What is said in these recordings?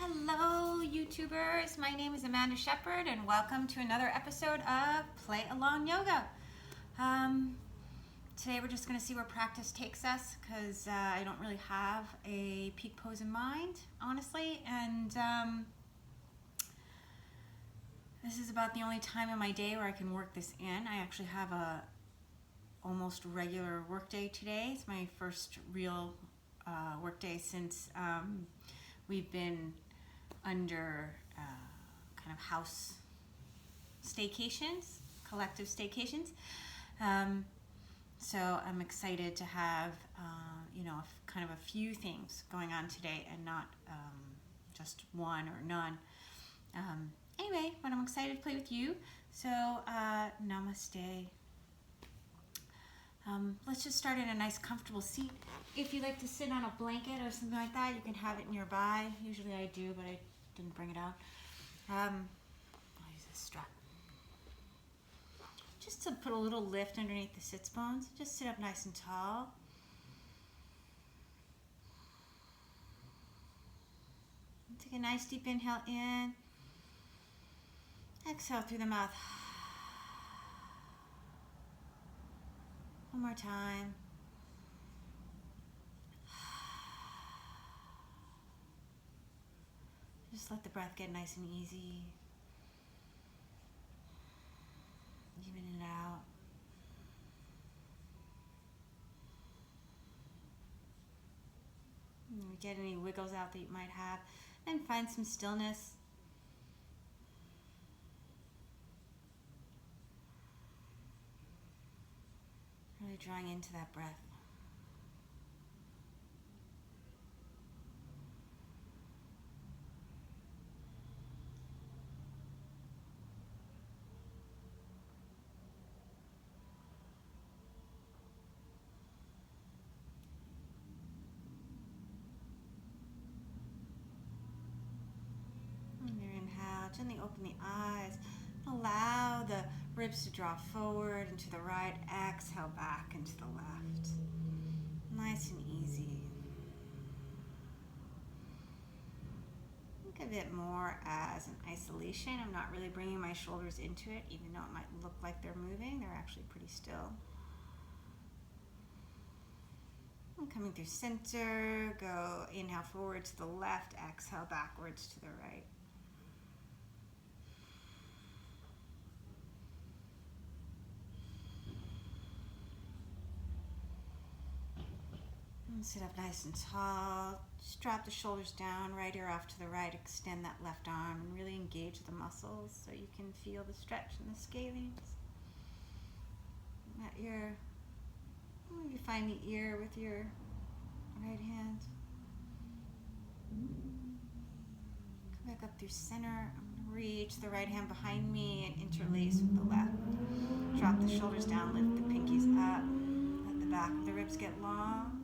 Hello YouTubers, my name is Amanda Shepherd and welcome to another episode of Play Along Yoga. Today we're just going to see where practice takes us because I don't really have a peak pose in mind, honestly, and this is about the only time in my day where I can work this in. I actually have a almost regular work day today. It's my first real work day since we've been under kind of house staycations, collective staycations. So I'm excited to have, kind of a few things going on today and not just one or none. Anyway, but I'm excited to play with you. So namaste. Let's just start in a nice comfortable seat. If you like to sit on a blanket or something like that, you can have it nearby. Usually I do, but I didn't bring it out. I'll use this strap. Just to put a little lift underneath the sits bones. Just sit up nice and tall. Take a nice deep inhale in. Exhale through the mouth. One more time. Just let the breath get nice and easy. Even it out. Get any wiggles out that you might have. And find some stillness. Really drawing into that breath. Gently open the eyes. Allow the ribs to draw forward and to the right. Exhale back and to the left. Nice and easy. Think of it more as an isolation. I'm not really bringing my shoulders into it, even though it might look like they're moving. They're actually pretty still. I'm coming through center. Go inhale forward to the left. Exhale backwards to the right. Sit up nice and tall. Just drop the shoulders down, right ear off to the right. Extend that left arm and really engage the muscles so you can feel the stretch in the scalenes. That ear, maybe find the ear with your right hand. Come back up through center. I'm going to reach the right hand behind me and interlace with the left. Drop the shoulders down, lift the pinkies up. Let the back of the ribs get long.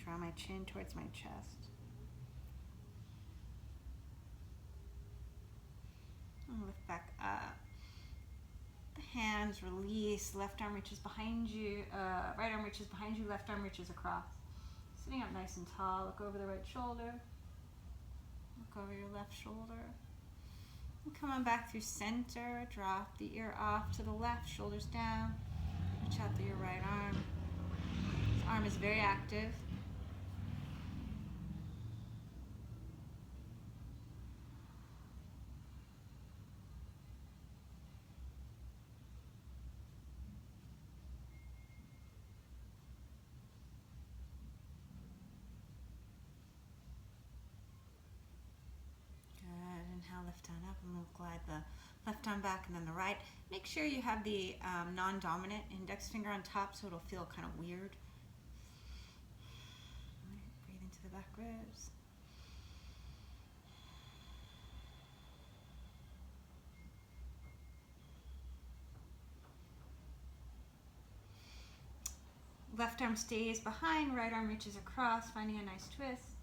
Draw my chin towards my chest. And lift back up. The hands release. Left arm reaches behind you. Right arm reaches behind you. Left arm reaches across. Sitting up nice and tall. Look over the right shoulder. Look over your left shoulder. And come on back through center. Drop the ear off to the left. Shoulders down. Reach out through your right arm. This arm is very active. Inhale, lift on up, and we'll glide the left arm back and then the right. Make sure you have the non-dominant index finger on top so it'll feel kind of weird. Breathe into the back ribs. Left arm stays behind, right arm reaches across, finding a nice twist.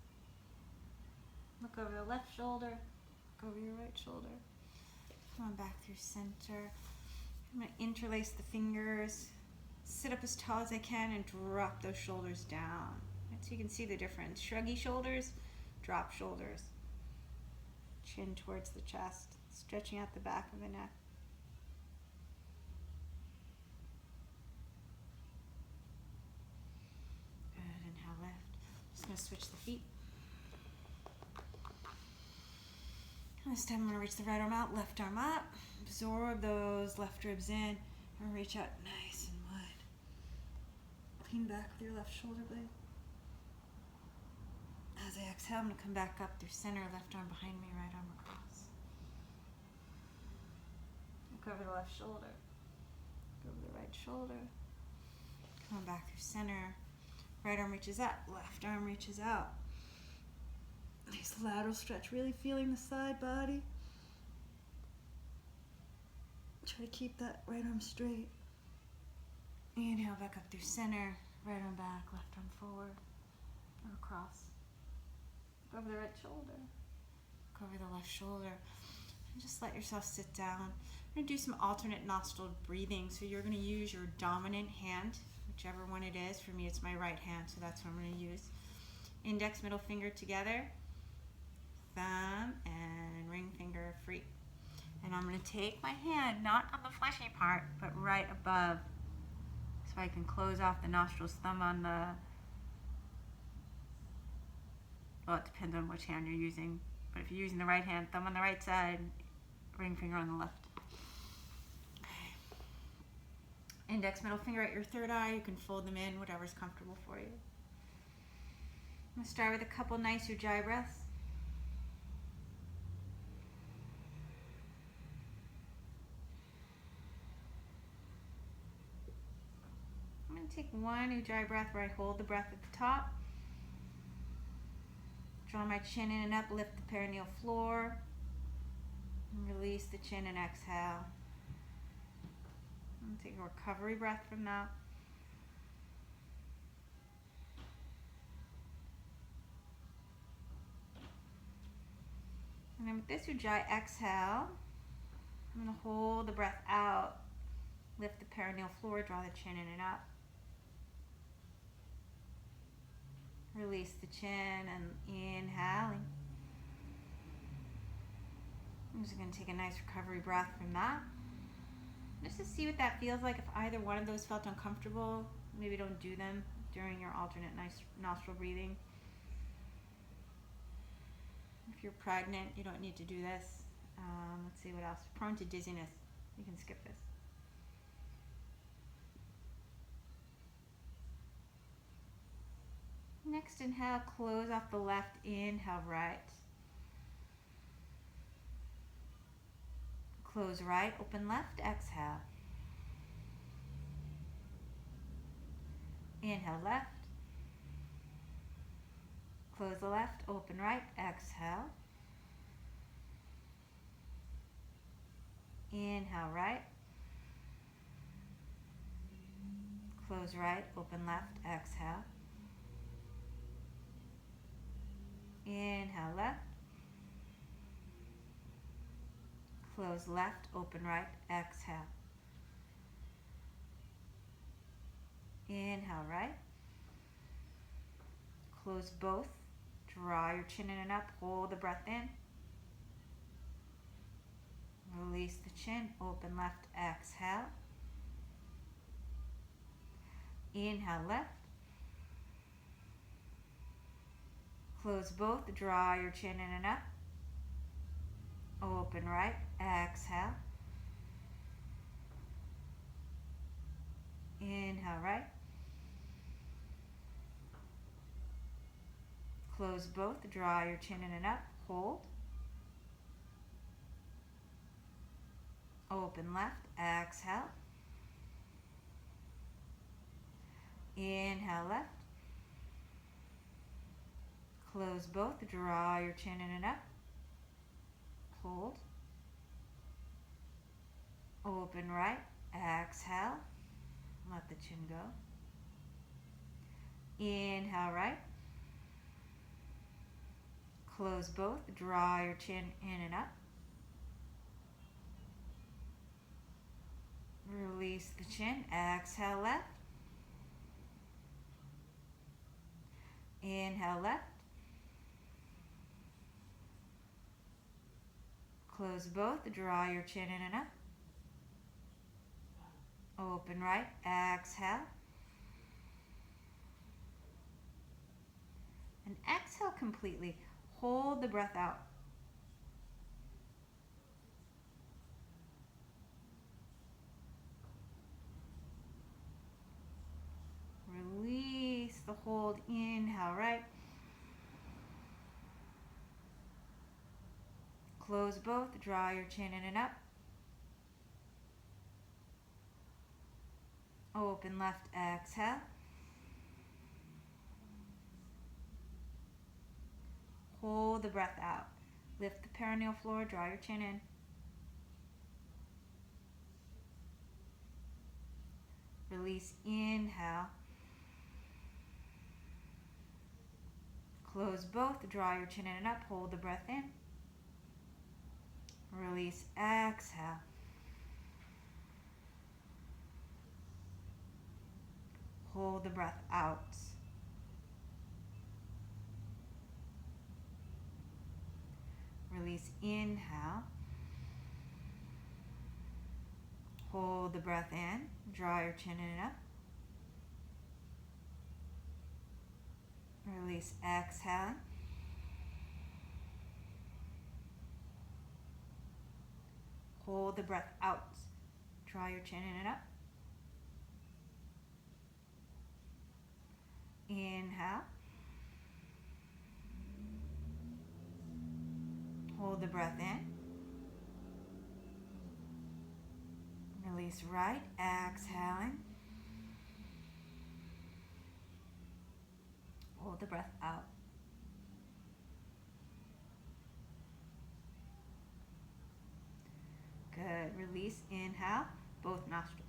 Look over the left shoulder. Over your right shoulder. Come on back through center. I'm going to interlace the fingers, sit up as tall as I can and drop those shoulders down. So you can see the difference. Shruggy shoulders, drop shoulders. Chin towards the chest, stretching out the back of the neck. Good, inhale, lift. Just going to switch the feet. And this time I'm going to reach the right arm out, left arm up. Absorb those left ribs in and reach out nice and wide. Lean back with your left shoulder blade. As I exhale, I'm going to come back up through center, left arm behind me, right arm across. Look over the left shoulder. Go over the right shoulder. Come back through center. Right arm reaches up, left arm reaches out. Nice lateral stretch, really feeling the side body. Try to keep that right arm straight. Inhale back up through center, right arm back, left arm forward, or across. Look over the right shoulder. Look over the left shoulder. And just let yourself sit down. We're going to do some alternate nostril breathing. So you're going to use your dominant hand, whichever one it is. For me, it's my right hand, so that's what I'm going to use. Index, middle finger together. Thumb and ring finger free. And I'm going to take my hand, not on the fleshy part, but right above. So I can close off the nostrils, thumb on the... Well, it depends on which hand you're using. But if you're using the right hand, thumb on the right side, ring finger on the left. Okay. Index, middle finger at your third eye. You can fold them in, whatever's comfortable for you. I'm going to start with a couple nice ujjayi breaths. I'm going to take one ujjayi breath where I hold the breath at the top. Draw my chin in and up, lift the perineal floor. And release the chin and exhale. And take a recovery breath from that. And then with this ujjayi exhale, I'm going to hold the breath out, lift the perineal floor, draw the chin in and up. Release the chin and inhaling. I'm just going to take a nice recovery breath from that. Just to see what that feels like. If either one of those felt uncomfortable, maybe don't do them during your alternate nostril breathing. If you're pregnant, you don't need to do this. Let's see what else. Prone to dizziness, you can skip this. Next inhale, close off the left, inhale right. Close right, open left, exhale. Inhale left. Close the left, open right, exhale. Inhale right. Close right, open left, exhale. Inhale left. Close left, open right, exhale. Inhale right. Close both. Draw your chin in and up. Hold the breath in. Release the chin. Open left. Exhale. Inhale left. Close both. Draw your chin in and up. Open right. Exhale. Inhale right. Close both. Draw your chin in and up. Hold. Open left. Exhale. Inhale left. Close both. Draw your chin in and up. Hold. Open right. Exhale. Let the chin go. Inhale right. Close both. Draw your chin in and up. Release the chin. Exhale left. Inhale left. Close both. Draw your chin in and up. Open right. Exhale. And exhale completely. Hold the breath out. Release the hold. Inhale right. Close both. Draw your chin in and up. Open left. Exhale. Hold the breath out. Lift the perineal floor. Draw your chin in. Release. Inhale. Close both. Draw your chin in and up. Hold the breath in. Release. Exhale. Hold the breath out. Release. Inhale. Hold the breath in. Draw your chin in and up. Release. Exhale. Hold the breath out. Draw your chin in and up. Inhale. Hold the breath in. Release right. Exhaling. Hold the breath out. Good. Release. Inhale. Both nostrils.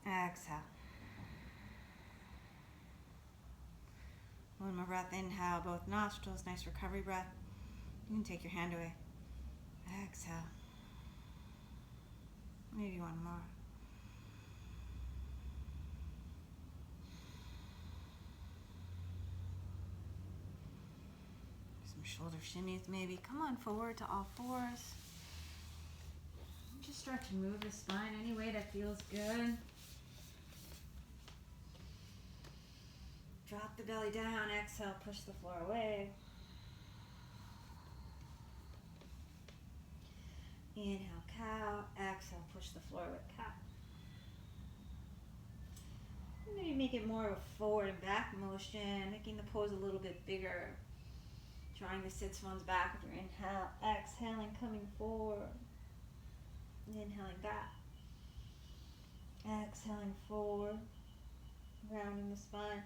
Exhale. One more breath. Inhale, both nostrils. Nice recovery breath. You can take your hand away. Exhale. Maybe one more. Some shoulder shimmies maybe. Come on forward to all fours. Just start to move the spine any way that feels good. Drop the belly down. Exhale, push the floor away. Inhale, cow. Exhale, push the floor away, cow. Maybe make it more of a forward and back motion, making the pose a little bit bigger. Drawing the sits bones back with your inhale. Exhaling, coming forward. Inhaling back. Exhaling forward. Rounding the spine.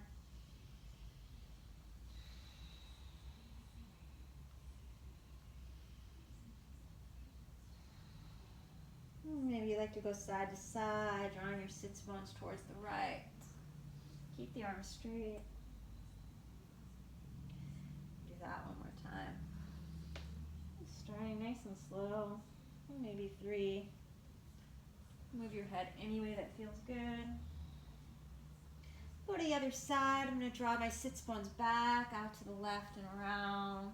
Maybe you like to go side to side, drawing your sits bones towards the right. Keep the arms straight. Do that one more time. Starting nice and slow. Maybe 3. Move your head any way that feels good. Go to the other side. I'm going to draw my sits bones back, out to the left and around.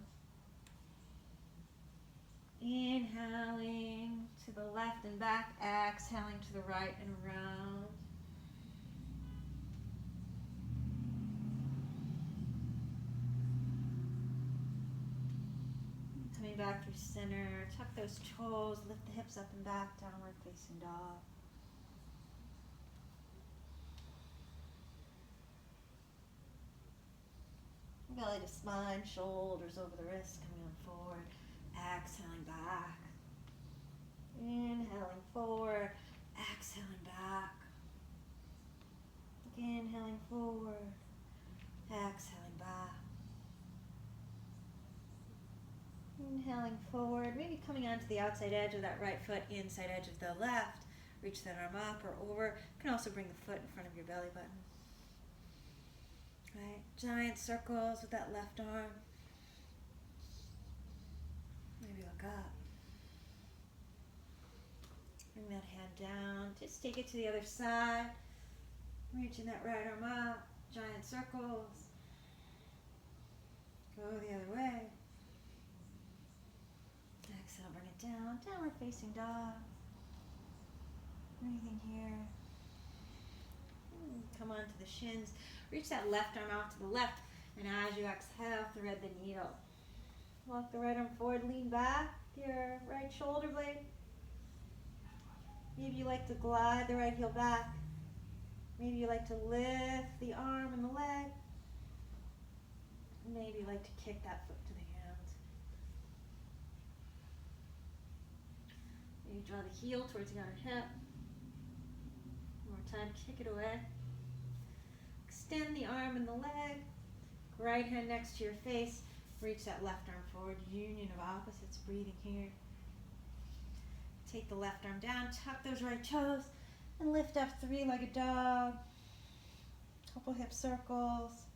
Inhaling to the left and back, exhaling to the right and around. Coming back through center, tuck those toes, lift the hips up and back, downward facing dog. Belly to spine, shoulders over the wrists, coming on forward. Exhaling back. Inhaling forward. Exhaling back. Inhaling forward. Exhaling back. Inhaling forward. Maybe coming onto the outside edge of that right foot, inside edge of the left. Reach that arm up or over. You can also bring the foot in front of your belly button. Right, giant circles with that left arm. Maybe look up. Bring that hand down. Just take it to the other side. Reaching that right arm up. Giant circles. Go the other way. Exhale, bring it down. Downward facing dog. Breathing here. Come onto the shins. Reach that left arm out to the left. And as you exhale, thread the needle. Walk the right arm forward, lean back your right shoulder blade. Maybe you like to glide the right heel back. Maybe you like to lift the arm and the leg. Maybe you like to kick that foot to the hands. Maybe draw the heel towards the outer hip. One more time, kick it away. Extend the arm and the leg. Right hand next to your face. Reach that left arm forward. Union of opposites. Breathing here. Take the left arm down. Tuck those right toes. And lift up three-legged dog. Couple hip circles.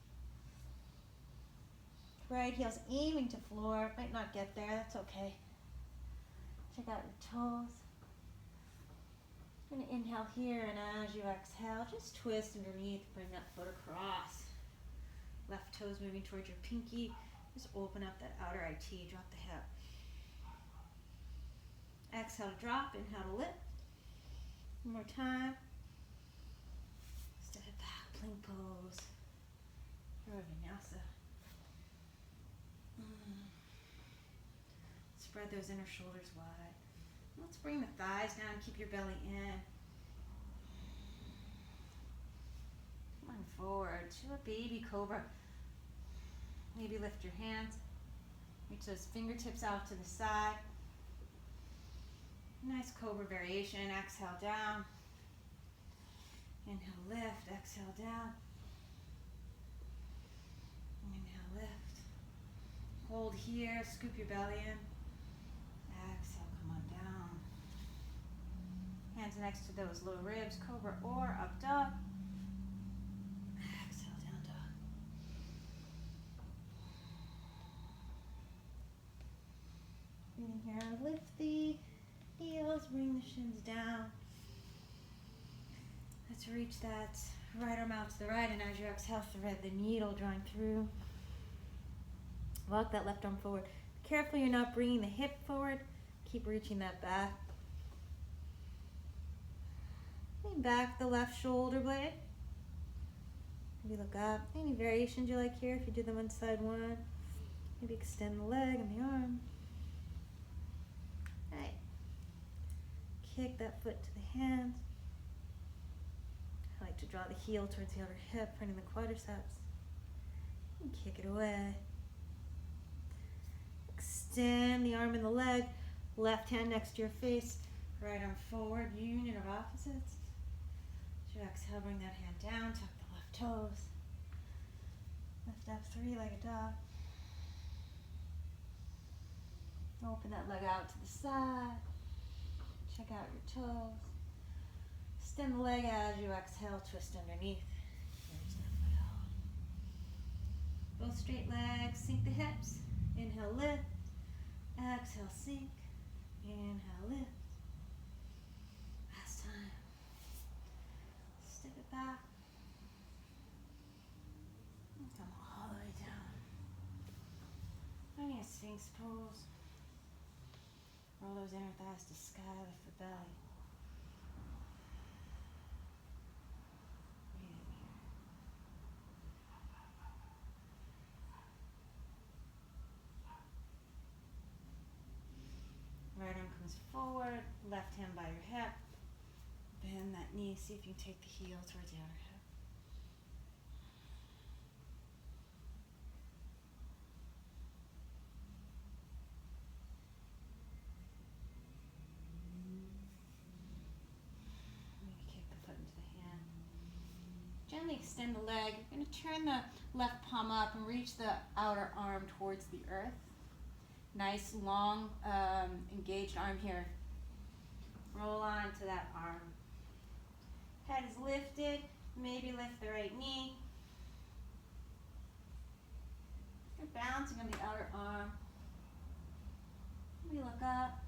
Right heel's aiming to floor. Might not get there. That's okay. Check out your toes. I'm going to inhale here, and as you exhale, just twist underneath. Bring that foot across. Left toes moving towards your pinky. Just open up that outer IT. Drop the hip. Exhale to drop. Inhale to lift. One more time. Step it back. Plank pose. Or vinyasa. Spread those inner shoulders wide. Let's bring the thighs down. Keep your belly in. Come on forward to a baby cobra. Maybe lift your hands. Reach those fingertips out to the side. Nice cobra variation. Exhale down. Inhale, lift. Exhale down. Inhale, lift. Hold here. Scoop your belly in. Exhale, come on down. Hands next to those low ribs. Cobra or up dog. Exhale, down dog. Breathing here. Lift the heels. Bring the shins down. Let's reach that right arm out to the right, and as you exhale, thread the needle, drawing through. Walk that left arm forward. Be careful you're not bringing the hip forward. Keep reaching that back. Lean back the left shoulder blade. Maybe look up. Any variations you like here if you do them inside one. Maybe extend the leg and the arm. Right. Kick that foot to the hands. I like to draw the heel towards the outer hip, running the quadriceps. And kick it away. Extend the arm and the leg. Left hand next to your face. Right arm forward. Union of opposites. As you exhale, bring that hand down. Tuck the left toes. Lift up three-legged dog. Open that leg out to the side. Check out your toes. Extend the leg as you exhale, twist underneath. Reach that foot out. Both straight legs, sink the hips. Inhale, lift. Exhale, sink. Inhale, lift. Last time. Step it back. And come all the way down. Finding a Sphinx pose. Roll those inner thighs to sky, lift the belly. Right arm comes forward, left hand by your hip. Bend that knee, see if you can take the heel towards the outer hip. Gently extend the leg. You're going to turn the left palm up and reach the outer arm towards the earth. Nice, long, engaged arm here. Roll on to that arm. Head is lifted. Maybe lift the right knee. You're balancing on the outer arm. Maybe look up.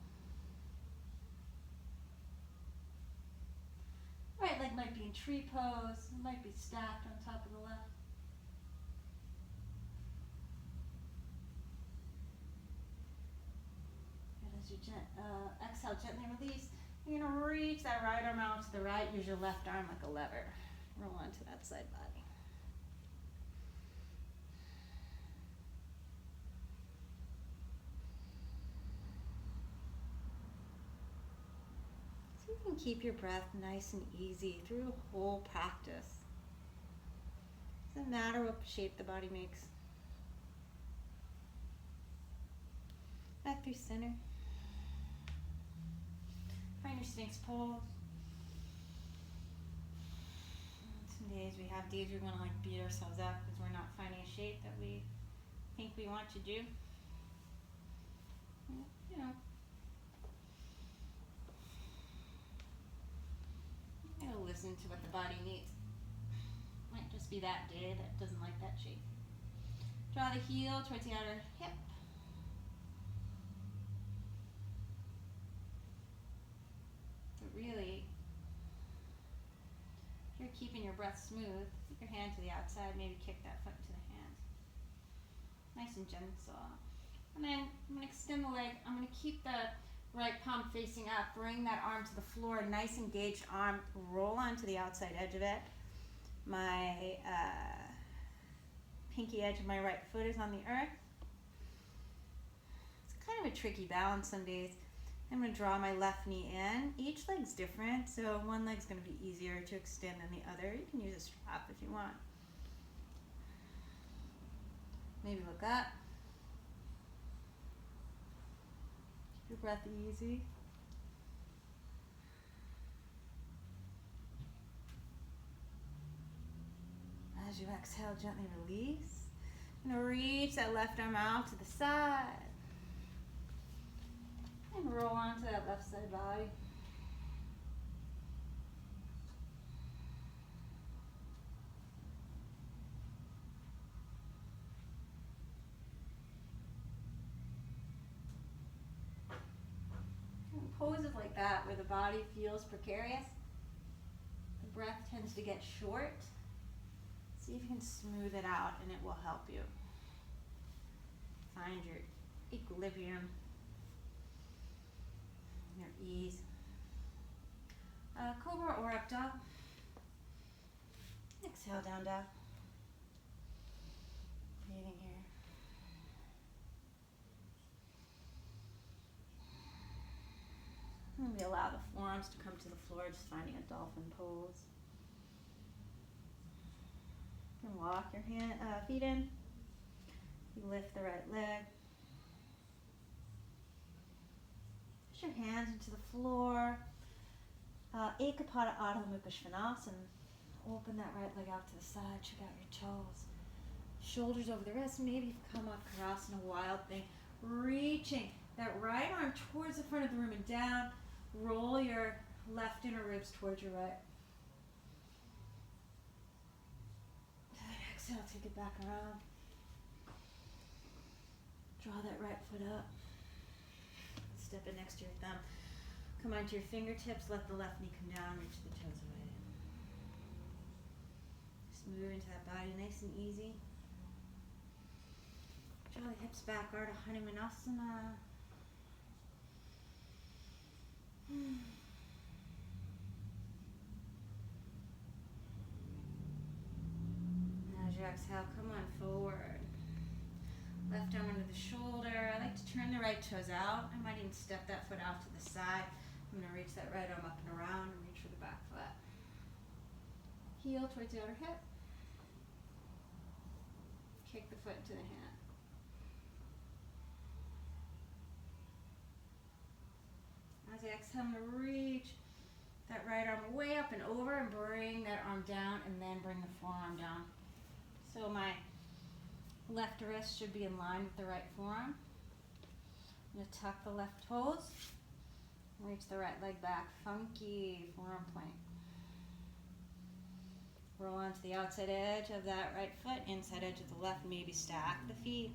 Right leg might be in tree pose. It might be stacked on top of the left. And as you exhale, gently release. You're going to reach that right arm out to the right. Use your left arm like a lever. Roll onto that side body. So you can keep your breath nice and easy through the whole practice. Doesn't matter what shape the body makes. Back through center. Find your Sphinx pose. Some days we have days we're going to like beat ourselves up because we're not finding a shape that we think we want to do. You know, you'll listen to what the body needs. Might just be that day that doesn't like that shape. Draw the heel towards the outer hip. But really, if you're keeping your breath smooth, keep your hand to the outside, maybe kick that foot into the hand. Nice and gentle. And then I'm going to extend the leg. I'm going to keep the right palm facing up. Bring that arm to the floor. Nice engaged arm. Roll onto the outside edge of it. My pinky edge of my right foot is on the earth. It's kind of a tricky balance some days. I'm going to draw my left knee in. Each leg's different, so one leg's going to be easier to extend than the other. You can use a strap if you want. Maybe look up. Keep your breath easy. As you exhale, gently release. I'm going to reach that left arm out to the side. And roll onto that left side body. And poses like that where the body feels precarious, the breath tends to get short. See if you can smooth it out and it will help you find your equilibrium, your ease. Cobra or up dog. Exhale, down dog. Breathing here. And we allow the forearms to come to the floor, just finding a dolphin pose. And walk your feet in. You lift the right leg. Push your hands into the floor. Ekapada AdhoMukhaVrksasana. Open that right leg out to the side. Check out your toes. Shoulders over the wrists. Maybe you've come up Karasana, wild thing. Reaching that right arm towards the front of the room and down. Roll your left inner ribs towards your right. Exhale, take it back around. Draw that right foot up. Step it next to your thumb. Come onto your fingertips. Let the left knee come down. Reach the toes away. Just move into that body nice and easy. Draw the hips back. Ardha Hanumanasana. As you exhale, come on forward. Left arm under the shoulder. I like to turn the right toes out. I might even step that foot out to the side. I'm going to reach that right arm up and around and reach for the back foot. Heel towards the outer hip. Kick the foot into the hand. As I exhale, I'm going to reach that right arm way up and over and bring that arm down and then bring the forearm down. So my left wrist should be in line with the right forearm. I'm going to tuck the left toes. Reach the right leg back. Funky forearm point. Roll onto the outside edge of that right foot, inside edge of the left. Maybe stack the feet.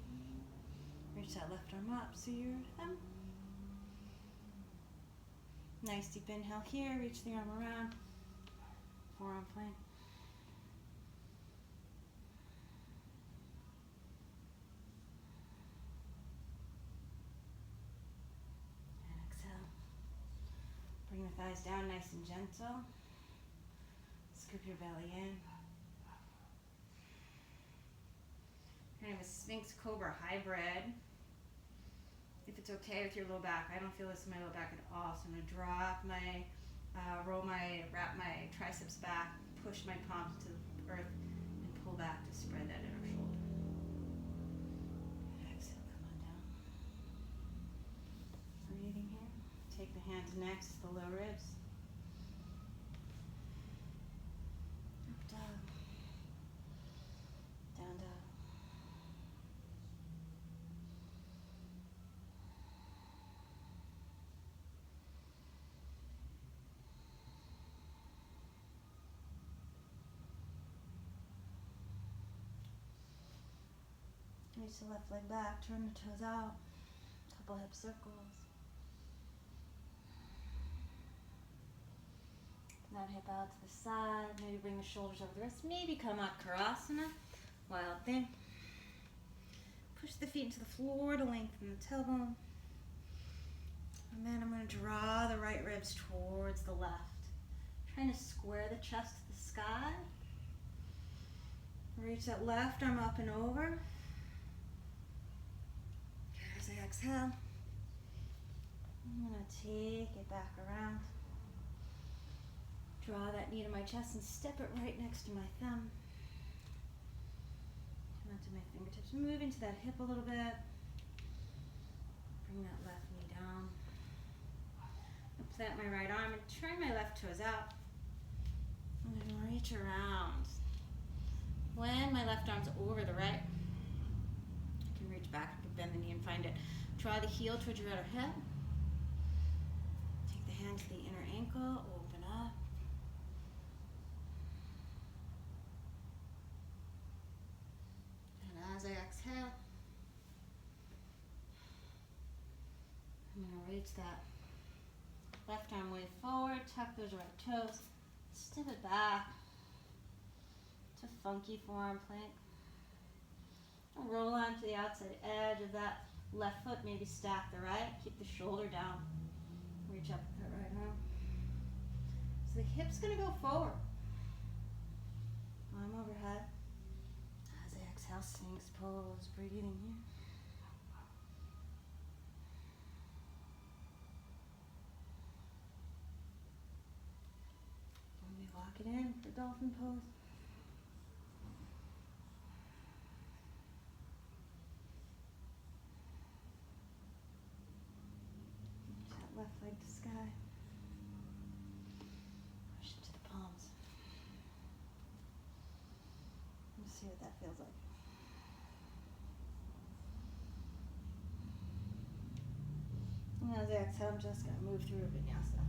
Reach that left arm up. So your thumb. Nice deep inhale here. Reach the arm around. forearm plank. And exhale. Bring the thighs down nice and gentle. Scoop your belly in. Kind of a Sphinx Cobra hybrid. If it's okay with your low back, I don't feel this in my low back at all. So I'm going to drop my, wrap my triceps back, push my palms to the earth, and pull back to spread that inner shoulder. Exhale, come on down. Breathing here. Take the hands next to the low ribs. Up dog. Down dog. Reach the left leg back, turn the toes out, couple hip circles. That hip out to the side, maybe bring the shoulders over the wrists, maybe come up Karasana, wild thing. Push the feet into the floor to lengthen the tailbone. And then I'm going to draw the right ribs towards the left. Trying to square the chest to the sky. Reach that left arm up and over. As I exhale, I'm going to take it back around. Draw that knee to my chest and step it right next to my thumb. Come onto my fingertips. Move into that hip a little bit. Bring that left knee down. I'll plant my right arm and turn my left toes out. I'm going to reach around. When my left arm's over the right, I can reach back, I can bend the knee and find it. Draw the heel towards your outer hip. Take the hand to the inner ankle, open up. And as I exhale, I'm going to reach that left arm way forward, tuck those right toes, step it back to funky forearm plank. Roll onto the outside edge of that left foot, maybe stack the right, keep the shoulder down, reach up with that right arm. So the hip's going to go forward. Arm overhead. As I exhale, Sphinx pose, breathing here. And we lock it in for Dolphin pose. Left leg to sky. Push into the palms. Let's see what that feels like. And as I exhale, I'm just going to move through a vinyasa.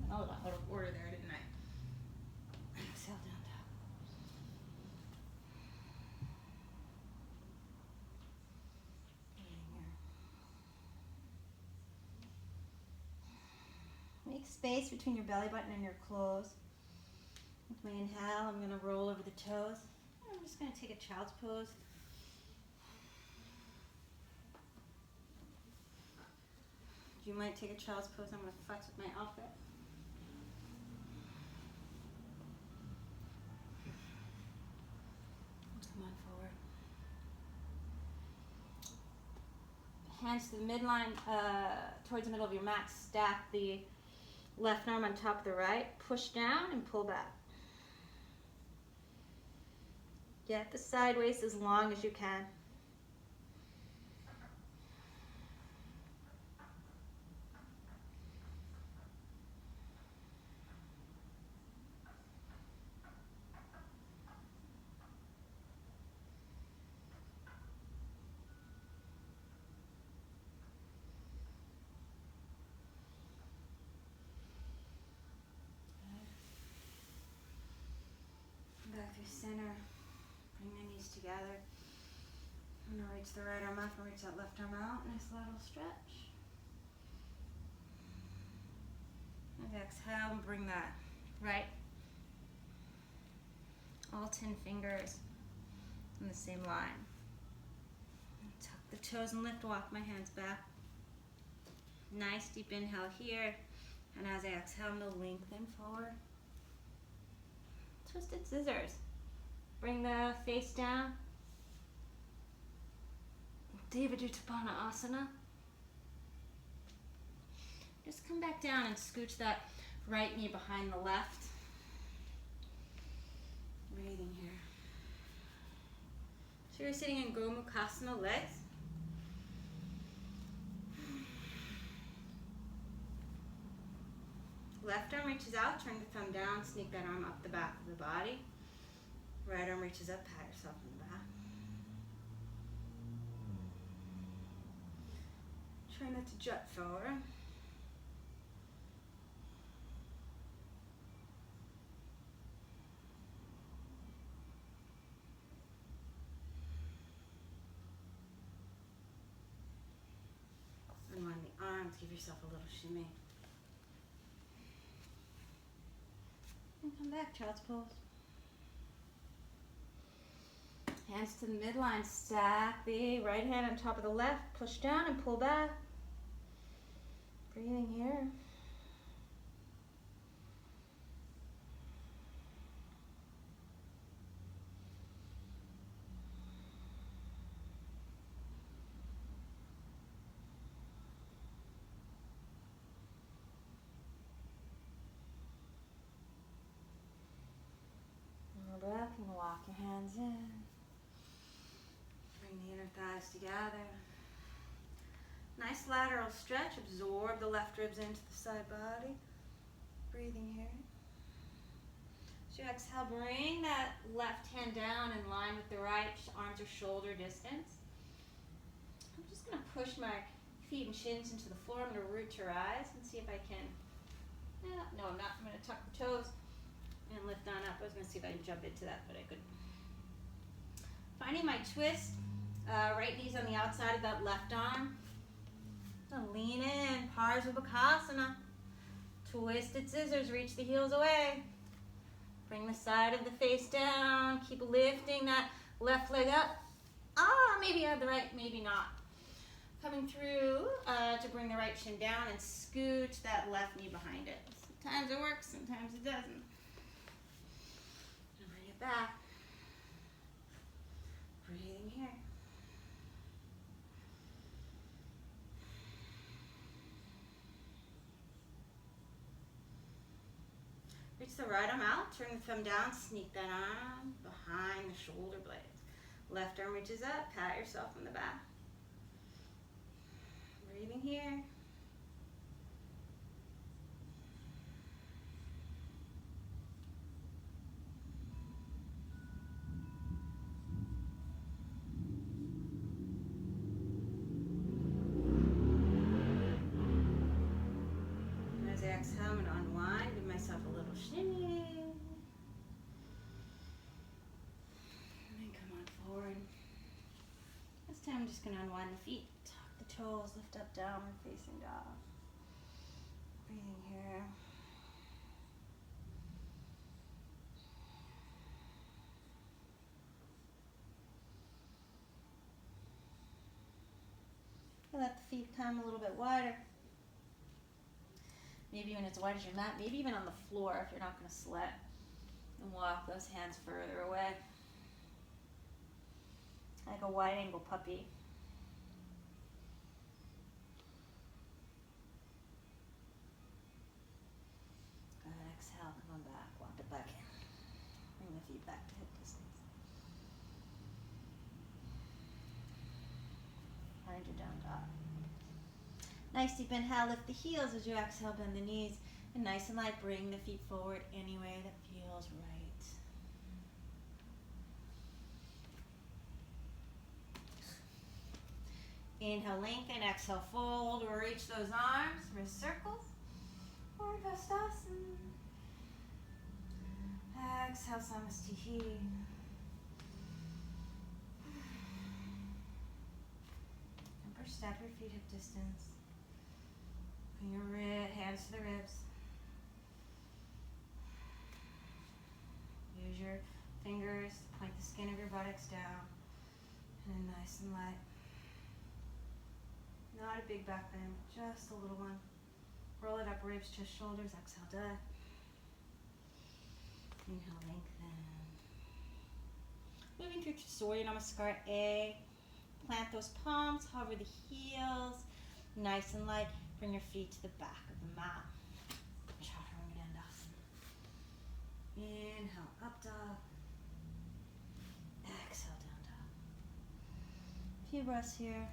Oh, out of order there, didn't I? Exhale, down dog. Make space between your belly button and your clothes. With my inhale, I'm going to roll over the toes. I'm just going to take a child's pose. You might take a child's pose. I'm going to futz with my outfit. Come on forward. Hands to the midline, towards the middle of your mat. Stack the left arm on top of the right, push down and pull back. Get the side waist as long as you can. Back through center. Bring the knees together. I'm going to reach the right arm up and reach that left arm out. Nice little stretch. And exhale and bring that right All 10 fingers in the same line. Tuck the toes and lift, walk my hands back. Nice deep inhale here. And as I exhale, I'm going to lengthen forward. Twisted scissors. Bring the face down. Asana. Just come back down and scooch that right knee behind the left. Breathing here. So you're sitting in AdhoMukhaVrksasana, legs. Left arm reaches out, turn the thumb down, sneak that arm up the back of the body. Right arm reaches up, pat yourself in the back. Try not to jut forward. Unwind the arms, give yourself a little shimmy. And come back, child's pose. Hands to the midline, stack the right hand on top of the left, push down and pull back. Breathing here. Breath and walk your hands in. Bring the inner thighs together. Nice lateral stretch. Absorb the left ribs into the side body. Breathing here. So you exhale, bring that left hand down in line with the right. Arms are shoulder distance. I'm just going to push my feet and shins into the floor. I'm going to root to rise and see if I can. No, I'm not. I'm going to tuck the toes and lift on up. I was going to see if I can jump into that, but I couldn't. Finding my twist. Right knee's on the outside of that left arm. So lean in. AdhoMukhaVrksasana. Twisted scissors. Reach the heels away. Bring the side of the face down. Keep lifting that left leg up. Maybe I have the right, maybe not. Coming through to bring the right shin down and scooch that left knee behind it. Sometimes it works, sometimes it doesn't. Bring it back. Breathing here. Reach the right arm out, turn the thumb down, sneak that arm behind the shoulder blades. Left arm reaches up, pat yourself on the back. Breathing here. Exhale and unwind, give myself a little shimmy. And then come on forward. This time I'm just going to unwind the feet, tuck the toes, lift up, downward facing dog. Breathing here. Let the feet come a little bit wider. Maybe when it's wide as your mat, maybe even on the floor if you're not going to sweat. And walk those hands further away. Like a wide angle puppy. Good, exhale, come on back, walk it back in. Bring the feet back to hip distance. Find your down dog. Nice deep inhale, lift the heels as you exhale, bend the knees. And nice and light, bring the feet forward any way that feels right. Inhale, lengthen, exhale, fold, or reach those arms, wrist circles, or Handstand. Exhale, Samasthihi. And push, step your feet hip distance. Bring your hands to the ribs. Use your fingers to point the skin of your buttocks down. And then nice and light. Not a big back bend, just a little one. Roll it up, ribs, chest, shoulders. Exhale, dive. Inhale, lengthen. Moving through Surya Namaskar A. Plant those palms, hover the heels. Nice and light. Bring your feet to the back of the mat. Chaturanga. Inhale, up dog. Exhale, down dog. A few breaths here.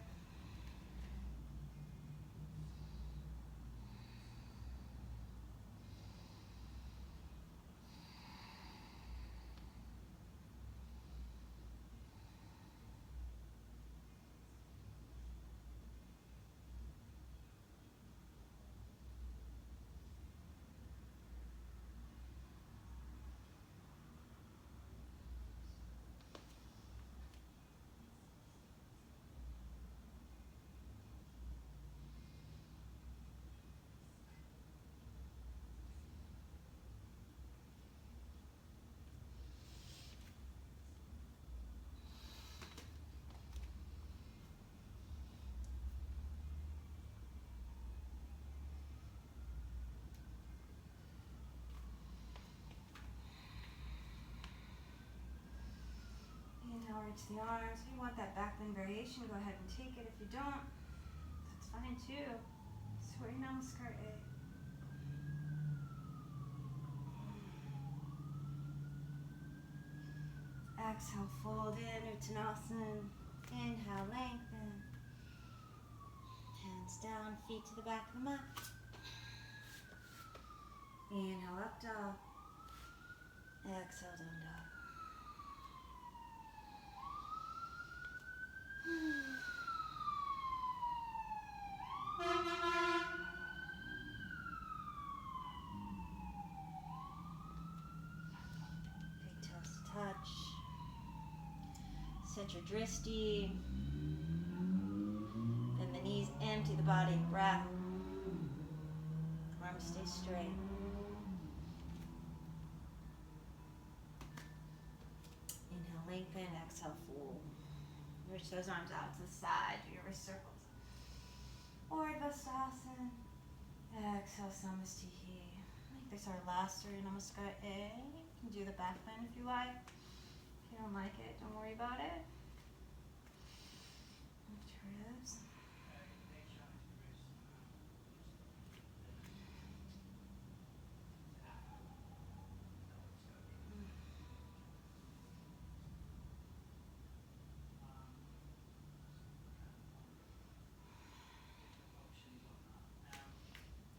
Inhale, reach the arms. If you want that back bend variation, go ahead and take it. If you don't, that's fine too. Surya Namaskar A. Exhale, fold in, Uttanasana. Inhale, lengthen. Hands down, feet to the back of the mat. Inhale, up dog. Exhale, down dog. Big toes to touch. Set your dristi. Bend the knees, empty the body. Breath. Arms stay straight. Inhale, lengthen. Exhale, fold. Reach those arms out to the side. Do your wrist circles. Urdhva-stasana. Exhale, Samastihi. I think this is our last Surya Namaskar A. You can do the back bend if you like. If you don't like it, don't worry about it. Lift your ribs.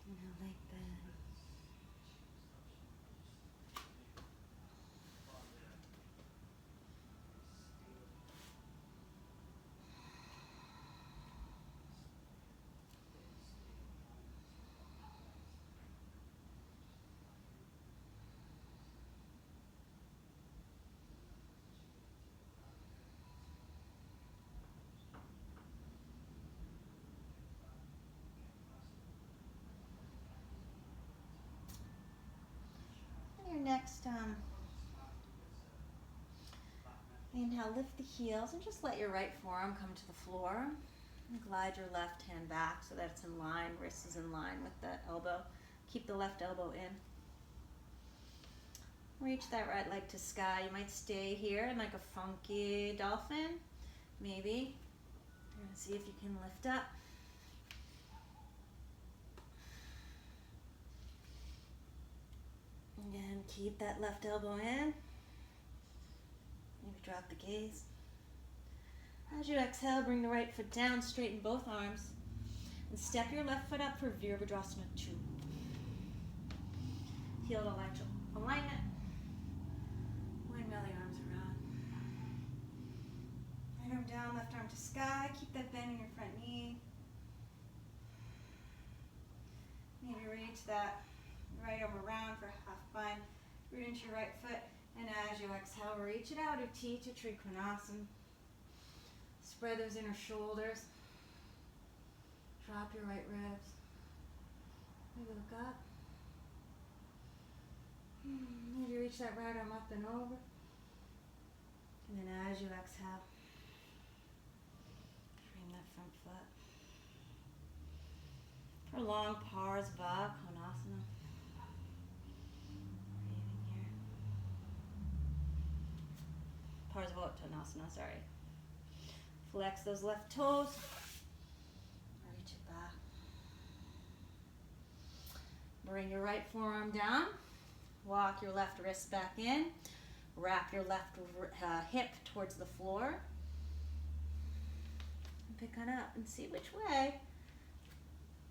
Inhale, lengthen. Your next inhale, lift the heels and just let your right forearm come to the floor. And glide your left hand back so that it's in line, wrist is in line with the elbow. Keep the left elbow in. Reach that right leg to sky. You might stay here in like a funky dolphin, maybe. You're gonna see if you can lift up. Again, keep that left elbow in. Maybe drop the gaze. As you exhale, bring the right foot down, straighten both arms, and step your left foot up for Virabhadrasana 2. Heel to lateral alignment. Windmill the arms around. Right arm down, left arm to sky. Keep that bend in your front knee. Maybe reach that right arm around for half bind. Root into your right foot. And as you exhale, reach it out, Uti to Trikonasana. Spread those inner shoulders. Drop your right ribs. Maybe look up. Maybe reach that right arm up and over. as you exhale, frame that front foot. Prolonged Parsva Konasana. Breathing here. Parsvottanasana, sorry. Flex those left toes. Reach it back. Bring your right forearm down. Walk your left wrist back in. Wrap your left hip towards the floor. And pick on up and see which way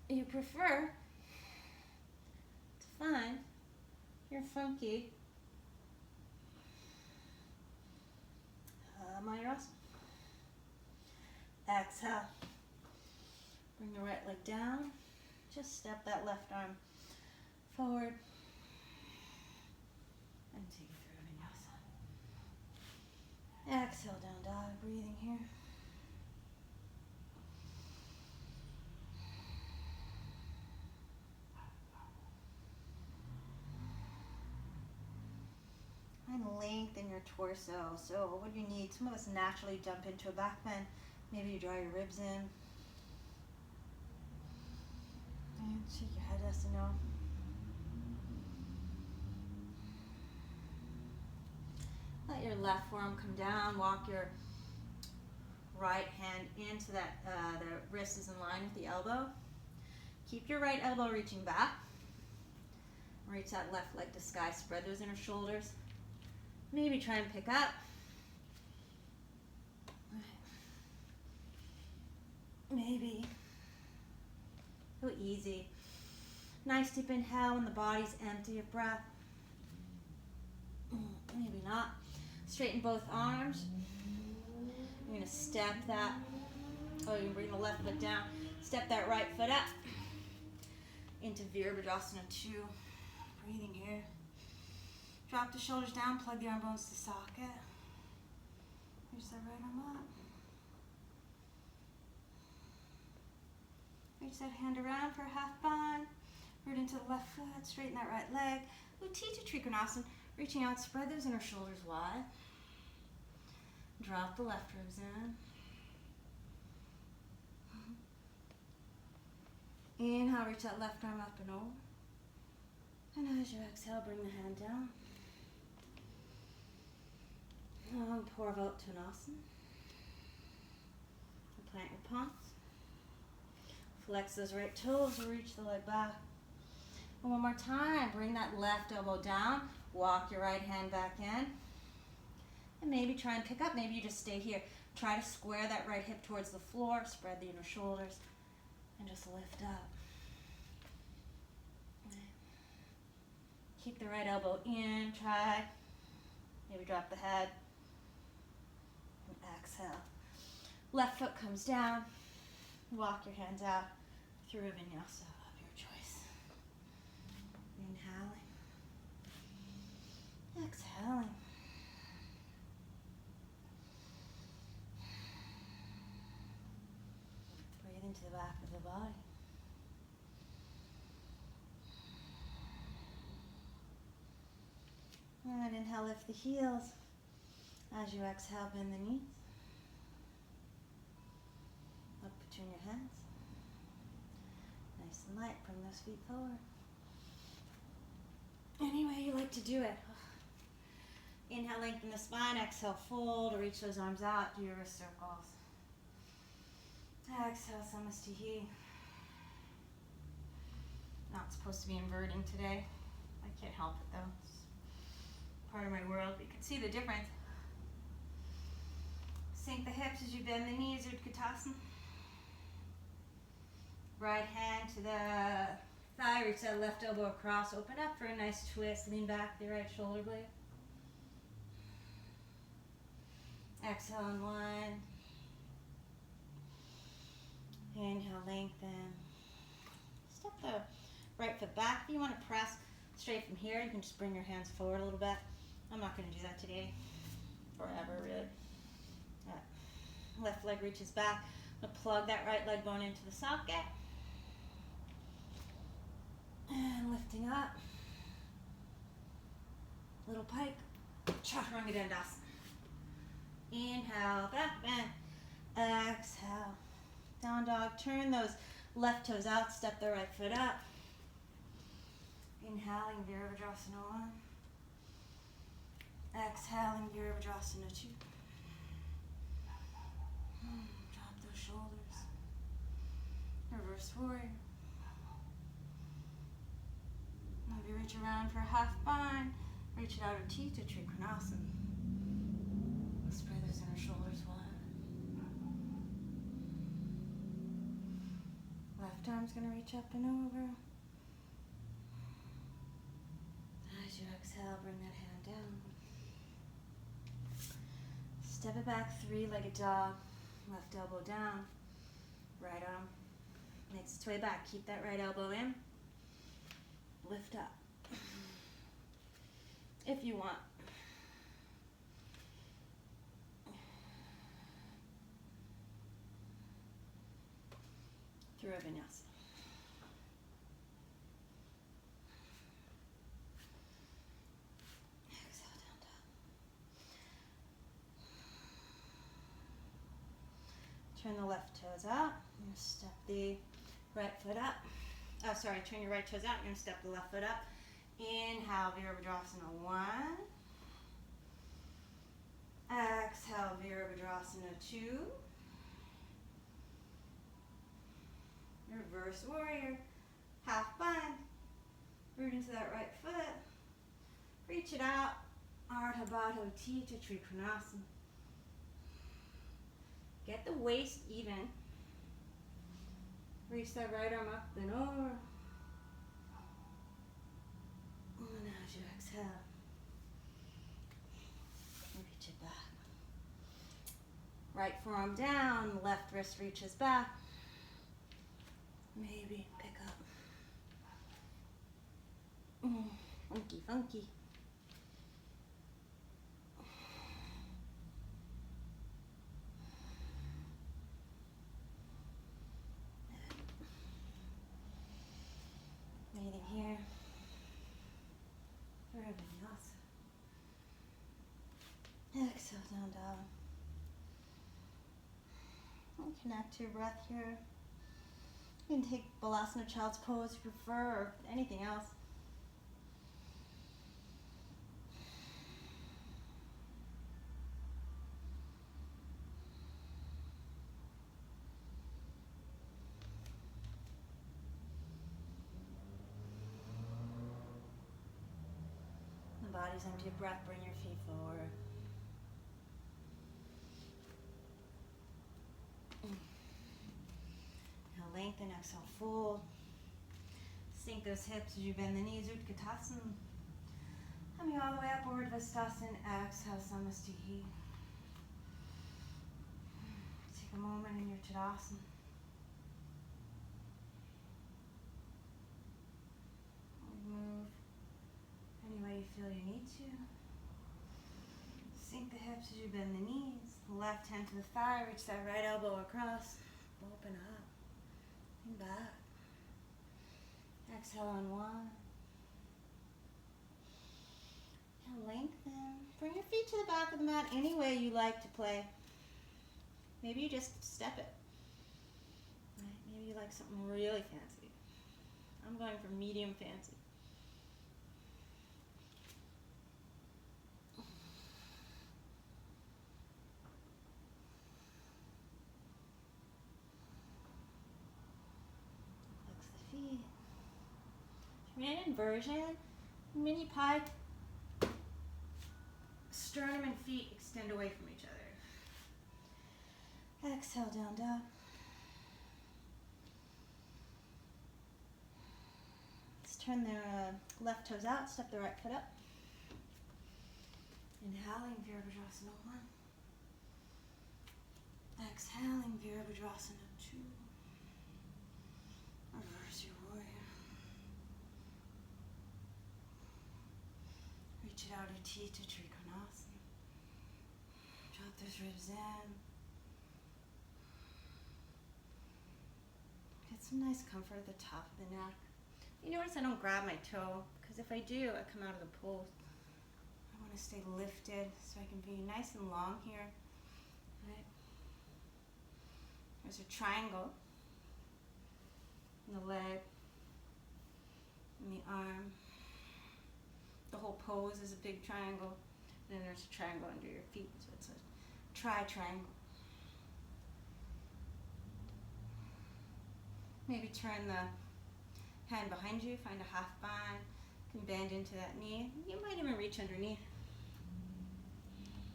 you prefer. It's fine. You're funky. Mayurasana. Exhale. Bring the right leg down. Just step that left arm forward. And take it through vinyasa. Exhale, down dog. Breathing here. And lengthen your torso. So what do you need? Some of us naturally jump into a back bend. Maybe you draw your ribs in. And shake your head, Asana. Let your left forearm come down. Walk your right hand into that, the wrist is in line with the elbow. Keep your right elbow reaching back. Reach that left leg to sky. Spread those inner shoulders. Maybe try and pick up. Maybe. Go easy. Nice deep inhale when the body's empty of breath. Maybe not. Straighten both arms. You're going to step that. Oh, you bring the left foot down. Step that right foot up into Virabhadrasana 2. Breathing here. Drop the shoulders down. Plug the arm bones to socket. Reach that right arm up. Reach that hand around for a half bind. Root into the left foot. Straighten that right leg. Utthita Trikonasana. Reaching out. Spread those inner shoulders wide. Drop the left ribs in. Inhale. Reach that left arm up and over. And as you exhale, bring the hand down. Purvottanasana. Plant your palms. Flex those right toes, reach the leg back. And one more time, bring that left elbow down. Walk your right hand back in. And maybe try and pick up. Maybe you just stay here. Try to square that right hip towards the floor. Spread the inner shoulders. And just lift up. Keep the right elbow in. Try. Maybe drop the head. And exhale. Left foot comes down. Walk your hands out through a vinyasa of your choice. Inhaling. Exhaling. Breathe into the back of the body. And inhale, lift the heels. As you exhale, bend the knees. Up between your hands. Nice and light. Bring those feet forward. Any way you like to do it. Inhale, lengthen the spine. Exhale, fold or reach those arms out. Do your wrist circles. Exhale, Samastihi. Not supposed to be inverting today. I can't help it though. It's part of my world. But you can see the difference. Sink the hips as you bend the knees. Utkatasana. Right hand to the thigh. Reach that left elbow across. Open up for a nice twist. Lean back the right shoulder blade. Exhale, unwind. Inhale, lengthen. Step the right foot back. If you want to press straight from here, you can just bring your hands forward a little bit. I'm not going to do that today. Forever, really. Left leg reaches back. I'm going to plug that right leg bone into the socket. And lifting up. Little pike. Chaturanga Dandasana. Inhale, back bend. Exhale, down dog. Turn those left toes out, step the right foot up. Inhaling, Virabhadrasana 1. Exhaling, Virabhadrasana 2. Drop those shoulders. Reverse warrior. Maybe reach around for half bind. Reach it out of T to Trikonasana. Spread those inner shoulders wide. Left arm's going to reach up and over. As you exhale, bring that hand down. Step it back, three-legged dog. Left elbow down. Right arm makes its way back. Keep that right elbow in. Lift up. If you want. Through a vinyasa. Exhale, down dog. Turn the left toes out. You're going to step the right foot up. Oh, sorry, turn your right toes out. You're going to step the left foot up. Inhale, Virabhadrasana 1. Exhale, Virabhadrasana 2. Reverse warrior. Half bind. Root into that right foot. Reach it out. Ardha Baddha T to Trikonasana. Get the waist even. Reach that right arm up and over. And as you exhale, reach it back. Right forearm down, left wrist reaches back. Maybe pick up. Funky, funky. Breathing here for a vinyasa. Exhale, down dog. And connect to your breath here. You can take Balasana Child's Pose if you prefer, or anything else. The body's empty of breath, bring your feet forward. Lengthen, exhale, fold. Sink those hips as you bend the knees, Utkatasana. Coming all the way up, Urdhva-stasana, exhale, Samasthihi. Take a moment in your Tadasana. Move any way you feel you need to. Sink the hips as you bend the knees. Left hand to the thigh, reach that right elbow across. Open up. And back. Exhale on one. And lengthen. Bring your feet to the back of the mat any way you like to play. Maybe you just step it. Right? Maybe you like something really fancy. I'm going for medium fancy. Inversion, mini pie, sternum and feet extend away from each other. Exhale, down dog. Let's turn the left toes out, step the right foot up. Inhaling, Virabhadrasana 1. Exhaling, Virabhadrasana 2. Reverse your warrior. Reach it out of T to Trikonasana. Drop those ribs in. Get some nice comfort at the top of the neck. You notice I don't grab my toe, because if I do, I come out of the pose. I want to stay lifted so I can be nice and long here. Right. There's a triangle in the leg, in the arm. The whole pose is a big triangle. Then there's a triangle under your feet, so it's a triangle. Maybe turn the hand behind you, find a half bind. You can bend into that knee. You might even reach underneath.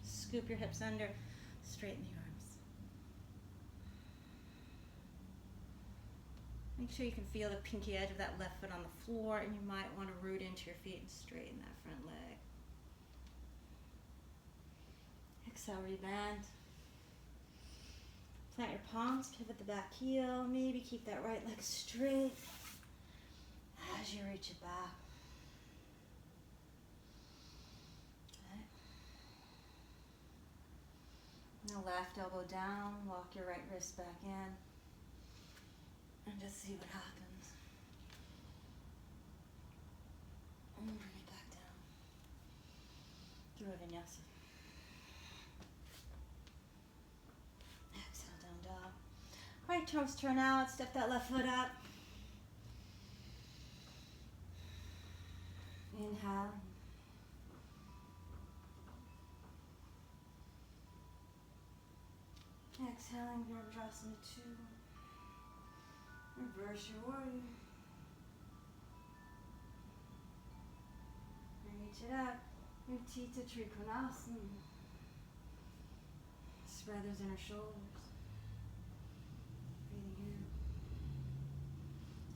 Scoop your hips under, straighten the arms. Make sure you can feel the pinky edge of that left foot on the floor, and you might want to root into your feet and straighten that front leg. Exhale, reband. Plant your palms, pivot the back heel. Maybe keep that right leg straight as you reach it back. Okay. Now left elbow down, walk your right wrist back in, and just see what happens. And bring it back down. Through a vinyasa. Exhale, down dog. Right toes turn out, step that left foot up. Inhale. Exhaling, Virabhadrasana 2. Reverse your warrior. Reach it up. Utthita Trikonasana. Spread those inner shoulders. Breathing in.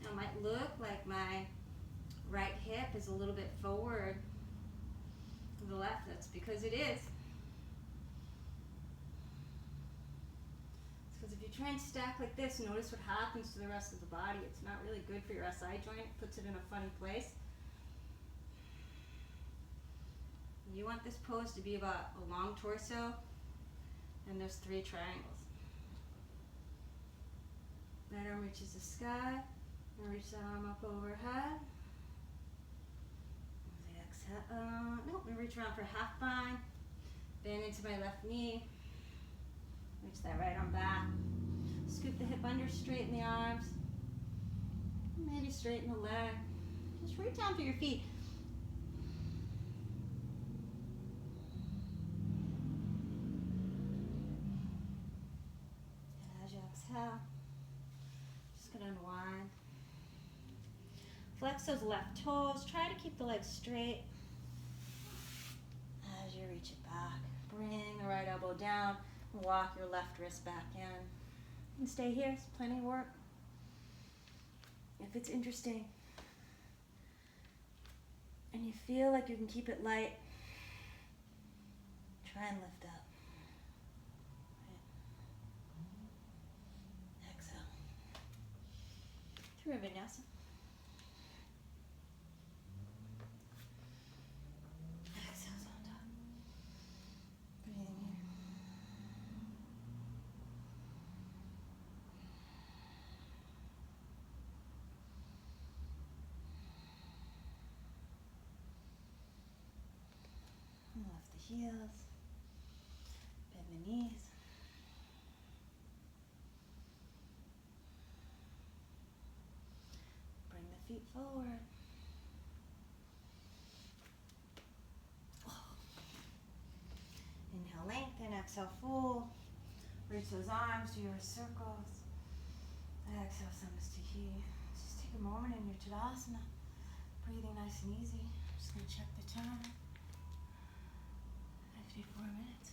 Now it might look like my right hip is a little bit forward to the left. That's because it is. Because if you try and stack like this, notice what happens to the rest of the body. It's not really good for your SI joint. It puts it in a funny place. You want this pose to be about a long torso and there's 3 triangles. Right arm reaches the sky, and reach that arm up overhead. Exhale. Nope, we reach around for half bind. Bend into my left knee. Reach that right arm back. Scoop the hip under, straighten the arms. Maybe straighten the leg. Just reach down through your feet. And as you exhale, just gonna unwind. Flex those left toes. Try to keep the legs straight. As you reach it back, bring the right elbow down. Walk your left wrist back in. And stay here, it's plenty of work. If it's interesting and you feel like you can keep it light, try and lift up. Right. Exhale. Through a vinyasa. Exhale's on top. Breathing here. Lift the heels, bend the knees. Bring the feet forward. Inhale, lengthen, exhale, fold. Reach those arms, do your circles. Exhale, Samastiki. Just take a moment in your Tadasana. Breathing nice and easy. I'm just going to check the time. 54 minutes.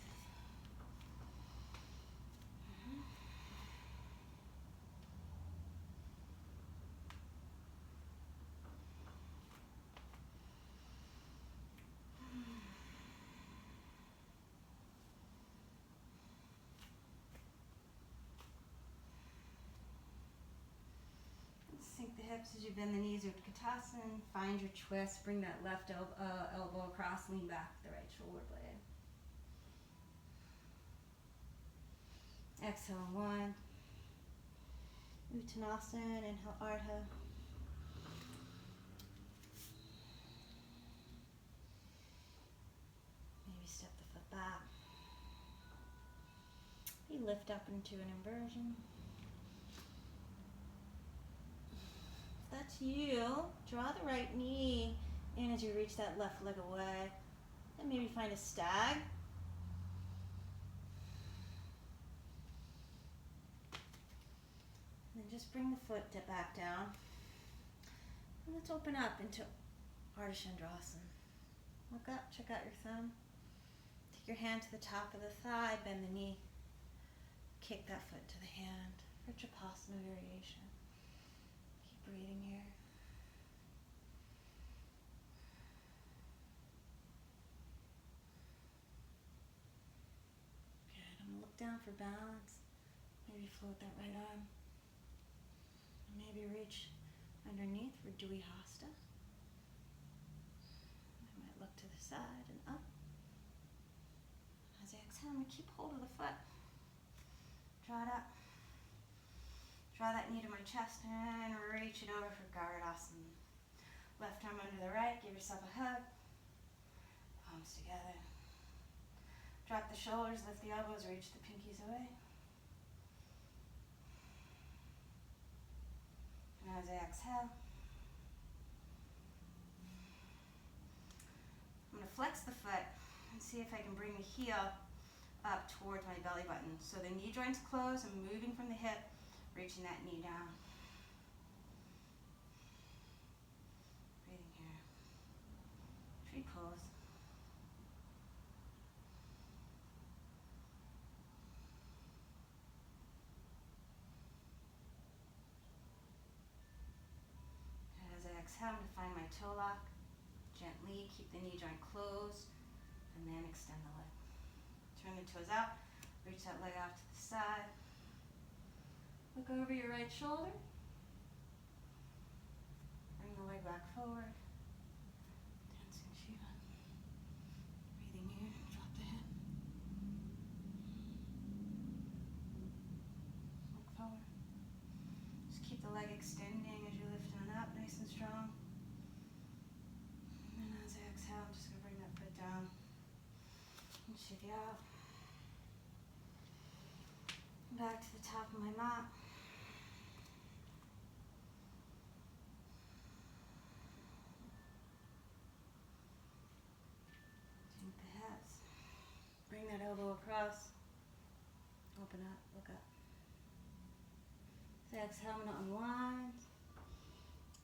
Sink the hips as you bend the knees, Utkatasana. Find your twist. Bring that left elbow across. Lean back the right shoulder blade. Exhale, 1. Uttanasana, inhale, Ardha. Maybe step the foot back. lift up into an inversion. If that's you, draw the right knee in as you reach that left leg away. And maybe find a stag. And then just bring the foot back down. And let's open up into AdhoMukhaVrksasana. Look up, check out your thumb. Take your hand to the top of the thigh, bend the knee. Kick that foot to the hand for Trikonasana variation. Keep breathing here. Good, I'm gonna look down for balance. Maybe float that right arm. Maybe reach underneath for Hasta. I might look to the side and up. As I exhale, I'm going to keep hold of the foot. Draw it up. Draw that knee to my chest and reach it over for Asana. Left arm under the right, give yourself a hug. Palms together. Drop the shoulders, lift the elbows, reach the pinkies away. And as I exhale, I'm going to flex the foot and see if I can bring the heel up towards my belly button. So the knee joints close, I'm moving from the hip, reaching that knee down. Breathing here. Tree pose. As I exhale, I'm going to find my toe lock. Gently keep the knee joint closed and then extend the leg. Turn the toes out, reach that leg out to the side. Look over your right shoulder. Bring the leg back forward. Dancing Shiva. Breathing here, drop the head. Look forward. Just keep the leg extending as you lift it up, nice and strong. And as I exhale, I'm just going to bring that foot down and shift you out. Back to the top of my mat. Sink the hips. Bring that elbow across. Open up, look up. So exhale, I'm going to unwind.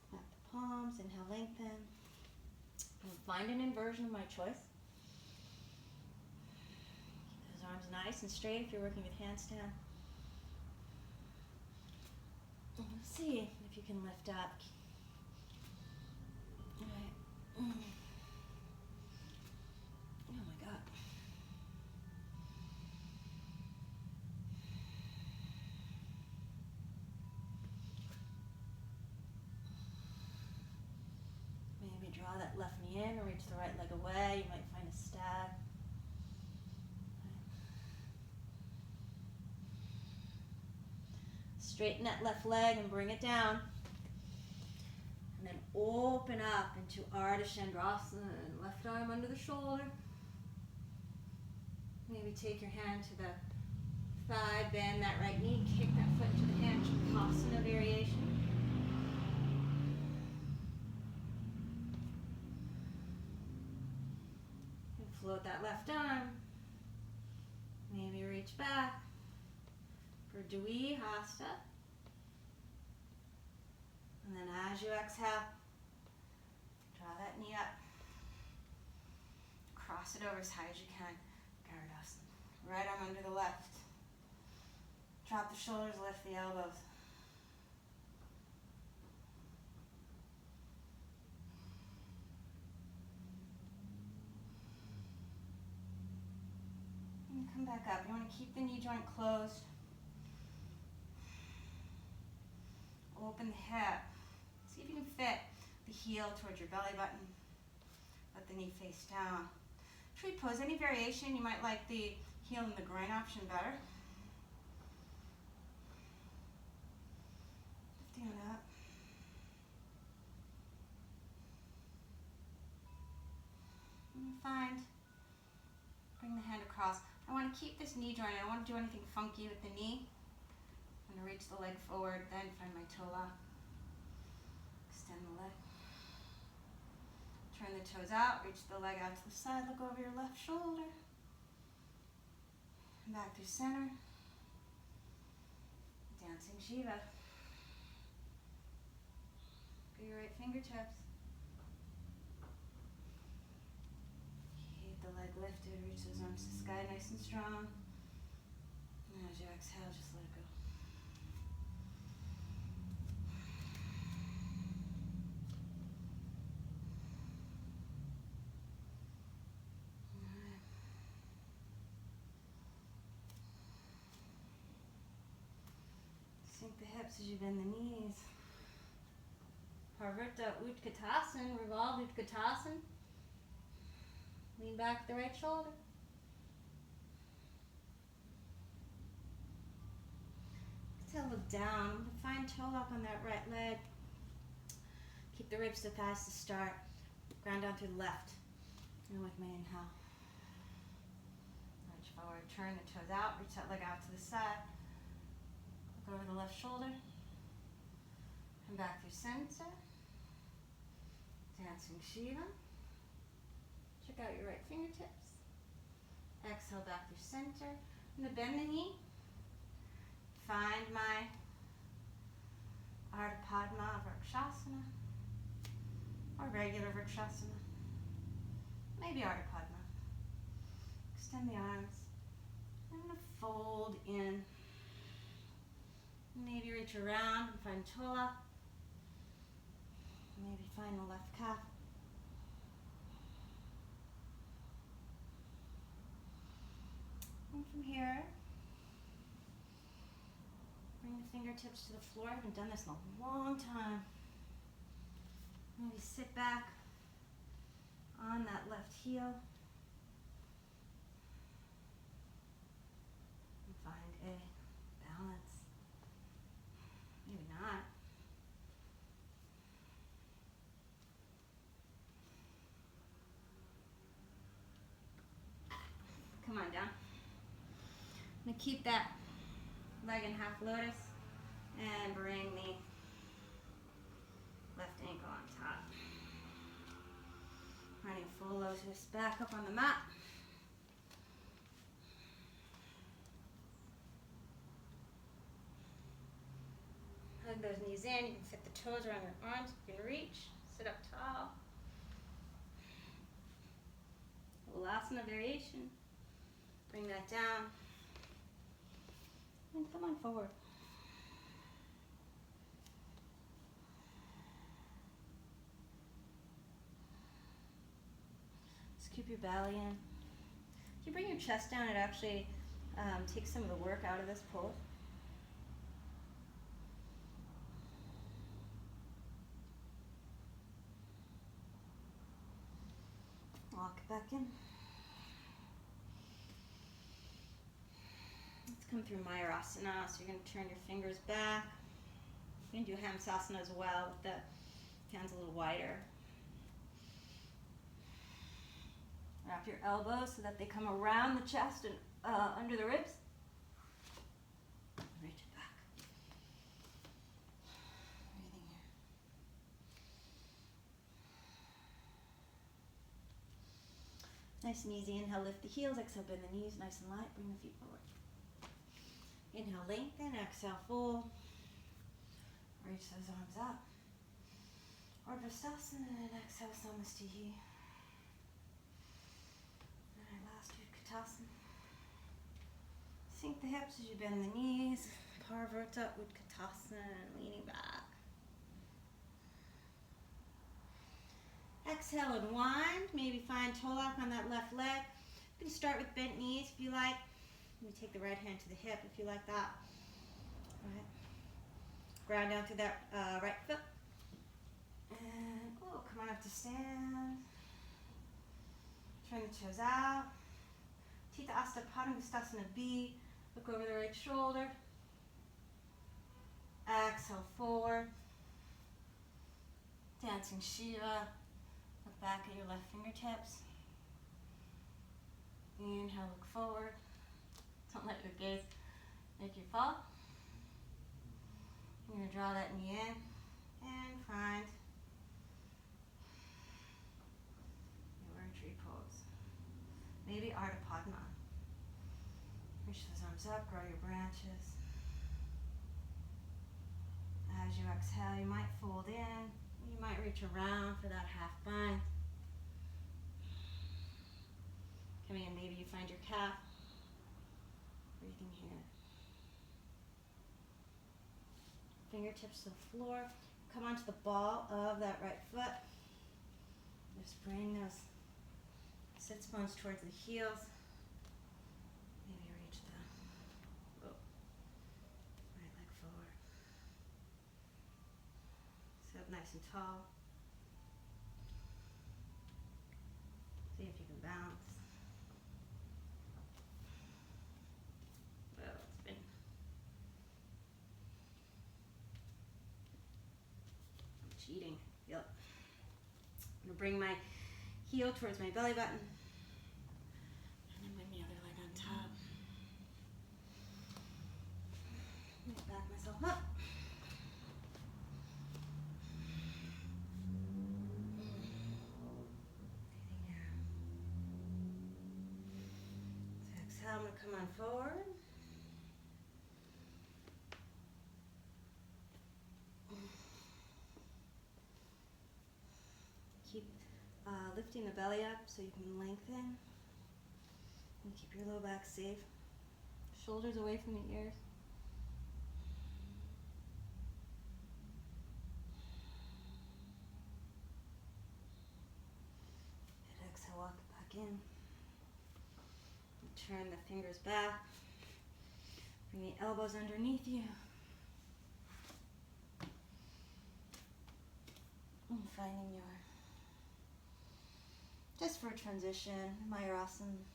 Clap the palms, inhale, lengthen. And find an inversion of my choice. Keep those arms nice and straight if you're working with handstand. Let's see if you can lift up. All right. Oh my God. Maybe draw that left knee in or reach the right leg away. You might find a stag. Straighten that left leg and bring it down. And then open up into AdhoMukhaVrksasana. Left arm under the shoulder. Maybe take your hand to the thigh, bend that right knee, kick that foot to the hand, Trikonasana variation. And float that left arm. Maybe reach back for Hasta. And then as you exhale, draw that knee up. Cross it over as high as you can. Asana. Right arm under the left. Drop the shoulders, lift the elbows. And come back up. You want to keep the knee joint closed. Open the hip. See if you can fit the heel towards your belly button. Let the knee face down. Tree pose, any variation, you might like the heel and the groin option better. Lifting it up. And bring the hand across. I want to keep this knee joint. I don't want to do anything funky with the knee. I'm going to reach the leg forward, then find my toe lock. Extend the leg. Turn the toes out, reach the leg out to the side, look over your left shoulder. Back through center. Dancing Shiva. Go your right fingertips. Keep the leg lifted, reach those arms to the sky nice and strong. And as you exhale, just let it go. Sink the hips as you bend the knees. Parvrta Utkatasana, revolve Utkatasana. Lean back the right shoulder. Exhale, look down. Find toe lock on that right leg. Keep the ribs to thighs to start. Ground down through the left. And with my inhale. Reach forward, turn the toes out, reach that leg out to the side. Look over the left shoulder. Come back through center. Dancing Shiva. Check out your right fingertips. Exhale back through center. I'm going to bend the knee. Find my AdhoMukhaVrksasana or regular Vrksasana. Maybe Padma. Extend the arms. I'm going to fold in. Maybe reach around and find toe lock. Maybe find the left calf. And from here, bring the fingertips to the floor. I haven't done this in a long time. Maybe sit back on that left heel. And find a balance. Maybe not. Come on down. I'm going to keep that leg in half lotus and bring the left ankle on top. Running full lotus back up on the mat. Hug those knees in. You can fit the toes around your arms. You can reach. Sit up tall. Ulasana variation. Bring that down. And come on forward. Just keep your belly in. If you bring your chest down, it actually takes some of the work out of this pose. Walk it back in. Let's come through Mayurasana. So you're going to turn your fingers back. You can do Handstand as well with the hands a little wider. Wrap your elbows so that they come around the chest and under the ribs. Reach it back. Breathing here. Nice and easy. Inhale, lift the heels. Exhale, bend the knees. Nice and light. Bring the feet forward. Inhale, lengthen. Exhale, fold. Reach those arms up. Urdhvastasana and exhale, Samasthihi. Alright, last Utkatasana. Sink the hips as you bend the knees. Parvrta Utkatasana, leaning back. Exhale and wind. Maybe find toe lock on that left leg. You can start with bent knees if you like. You take the right hand to the hip if you like that. All right. Ground down through that right foot. And come on up to stand. Turn the toes out. Tita Asta Padma B. Look over the right shoulder. Exhale forward. Dancing Shiva. Look back at your left fingertips. Inhale, look forward. you fall. You're going to draw that knee in and find your tree pose. Maybe Padma. Reach those arms up, grow your branches. As you exhale, you might fold in. You might reach around for that half bind. Coming in, maybe you find your calf. Breathing here. Fingertips to the floor. Come onto the ball of that right foot. Just bring those sit bones towards the heels. Maybe reach the right leg forward. Sit up nice and tall. See if you can balance. Well, it's been cheating. Feel it. I'm going to bring my heel towards my belly button. And then bring the other leg on top. Back myself up. Breathing here. So exhale, I'm going to come on forward. Keep lifting the belly up so you can lengthen. And keep your low back safe. Shoulders away from the ears. And exhale, walk it back in. And turn the fingers back. Bring the elbows underneath you. And finding your, just for transition, Mayurasana,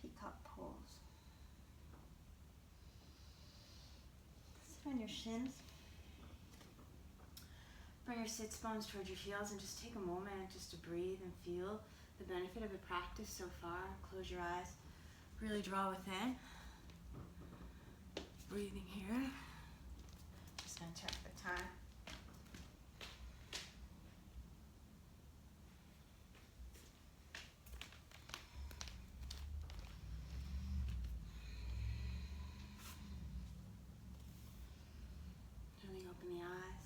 peacock pose. Sit on your shins. Bring your sit bones towards your heels and just take a moment just to breathe and feel the benefit of the practice so far. Close your eyes. Really draw within. Breathing here. Just going to check the time. Open the eyes.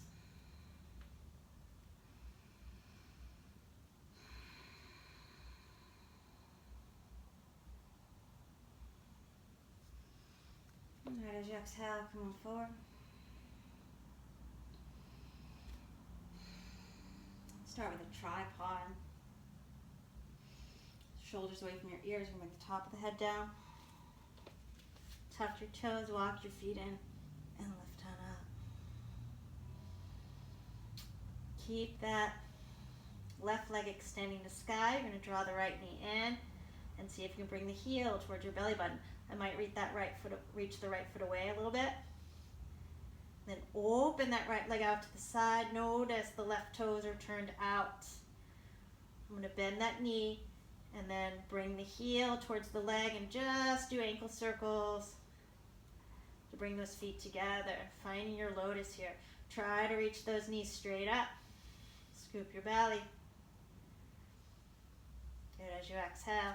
Alright, as you exhale, come on forward. Start with a tripod. Shoulders away from your ears. We're going to bring the top of the head down. Tuck your toes, walk your feet in, and lift on up. Keep that left leg extending to sky. You're going to draw the right knee in and see if you can bring the heel towards your belly button. I might reach the right foot away a little bit. Then open that right leg out to the side. Notice the left toes are turned out. I'm going to bend that knee and then bring the heel towards the leg and just do ankle circles to bring those feet together. Finding your lotus here. Try to reach those knees straight up. Scoop your belly. Good. As you exhale,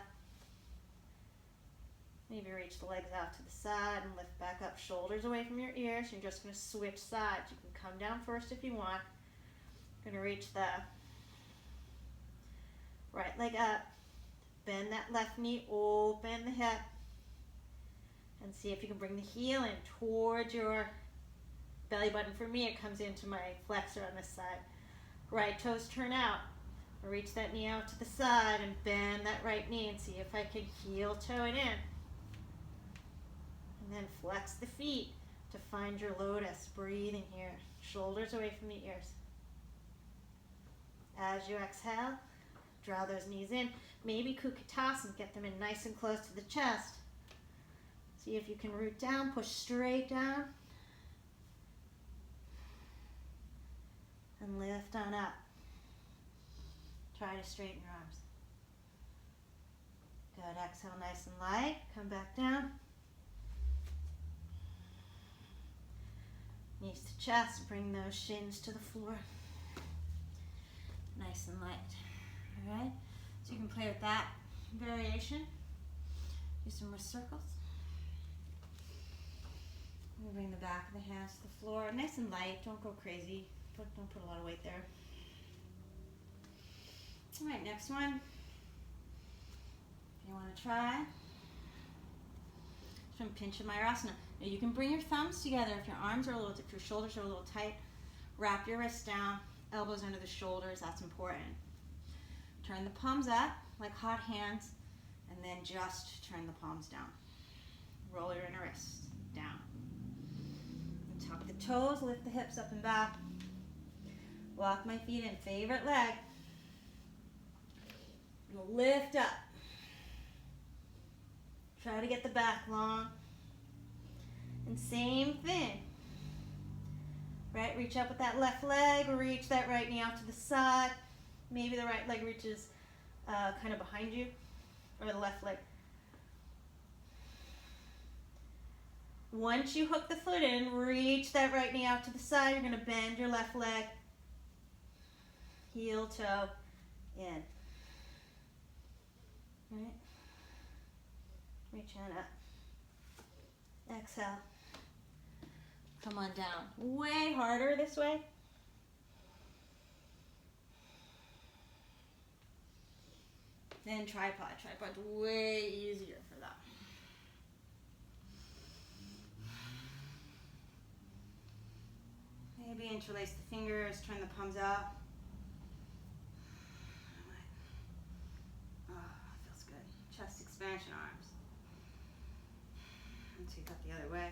maybe reach the legs out to the side and lift back up, shoulders away from your ears. You're just going to switch sides. You can come down first if you want. You're going to reach the right leg up, bend that left knee, open the hip, and see if you can bring the heel in towards your belly button. For me, it comes into my flexor on this side. Right toes turn out. Reach that knee out to the side and bend that right knee and see if I can heel toe it in. And then flex the feet to find your lotus. Breathing here. Shoulders away from the ears. As you exhale, draw those knees in. Maybe Kukutasana, get them in nice and close to the chest. See if you can root down, push straight down. And lift on up. Try to straighten your arms. Good. Exhale nice and light. Come back down. Knees to chest, bring those shins to the floor. Nice and light. All right, so you can play with that variation. Do some more circles. We'll bring the back of the hands to the floor. Nice and light, don't go crazy. Don't put a lot of weight there. All right, next one. If you want to try, from Pranayama. Now you can bring your thumbs together if your arms are a little, if your shoulders are a little tight. Wrap your wrists down, elbows under the shoulders. That's important. Turn the palms up like hot hands, and then just turn the palms down. Roll your inner wrists down. And tuck the toes, lift the hips up and back. Walk my feet in, favorite leg. We'll lift up. Try to get the back long. And same thing. Right, reach up with that left leg, reach that right knee out to the side. Maybe the right leg reaches kind of behind you, or the left leg. Once you hook the foot in, reach that right knee out to the side. You're going to bend your left leg. Heel, toe, in. Right? Reach on up. Exhale. Come on down. Way harder this way. Then tripod. Tripod's way easier for that. Maybe interlace the fingers, turn the palms out. Feels good. Chest expansion, arms. And take up the other way.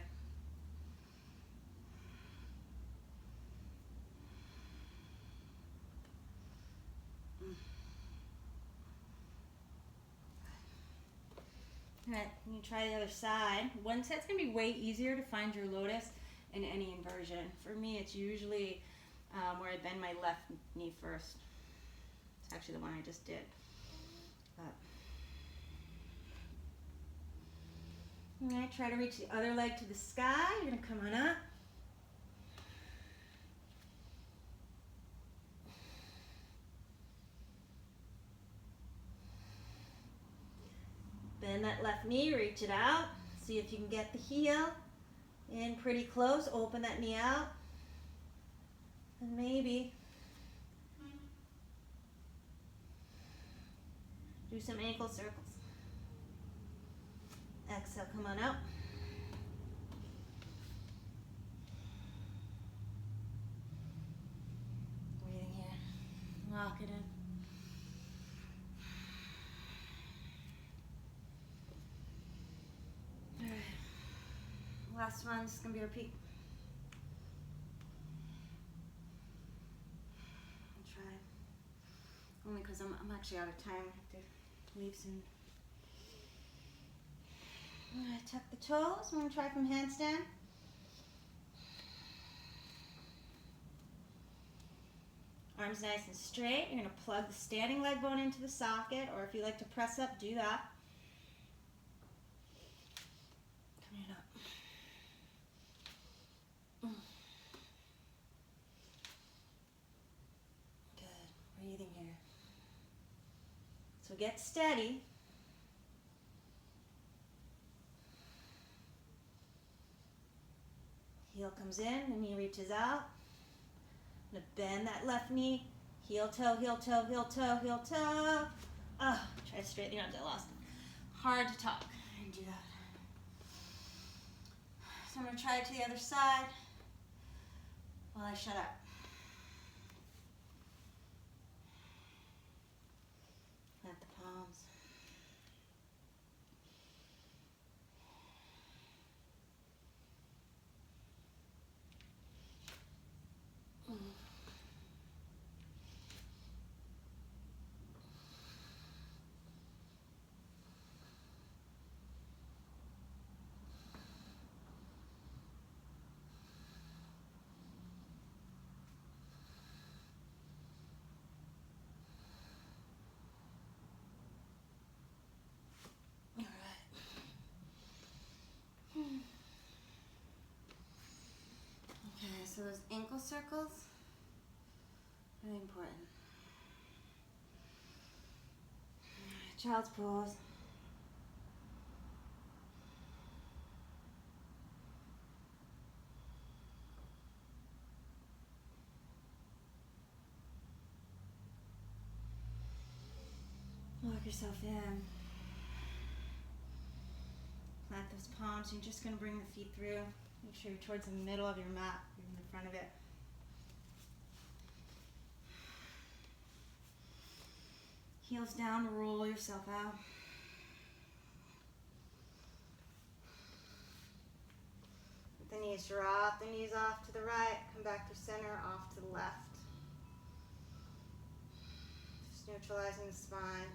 All right, you try the other side. One set's gonna be way easier to find your lotus in any inversion. For me, it's usually where I bend my left knee first. It's actually the one I just did. All right, try to reach the other leg to the sky. You're gonna come on up. Bend that left knee, reach it out. See if you can get the heel in pretty close. Open that knee out. And maybe do some ankle circles. Exhale, come on out. Breathing here. Lock it in. Last one, this is going to be our peak. I'll try. Only because I'm actually out of time. I have to leave soon. I'm going to tuck the toes. I'm going to try from handstand. Arms nice and straight. You're going to plug the standing leg bone into the socket, or if you like to press up, do that. Coming up. Good. Breathing here. So get steady. Heel comes in, the knee reaches out. I'm going to bend that left knee. Heel, toe, heel, toe, heel, toe, heel, toe. Try to straighten the arms. I lost it. Hard to talk and do that. So I'm going to try it to the other side while I shut up. Plant the palms. circles. Really important. Child's pose. Lock yourself in. Plant those palms. You're just going to bring the feet through. Make sure you're towards the middle of your mat, you're in the front of it. Heels down, roll yourself out. With the knees, drop the knees off to the right, come back to center, off to the left. Just neutralizing the spine.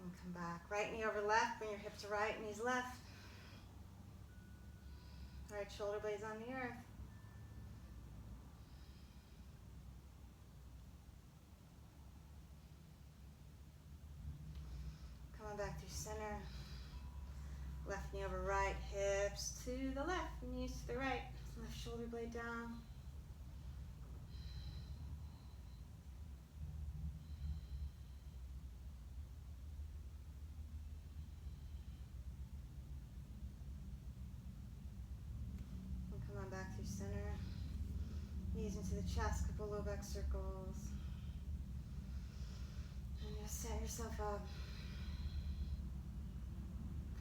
And come back. Right knee over left, bring your hips to right, knees left. Right shoulder blades on the earth. Coming back through center. Left knee over right, hips to the left, knees to the right. Left shoulder blade down. And come on back through center. Knees into the chest, couple low back circles. And just set yourself up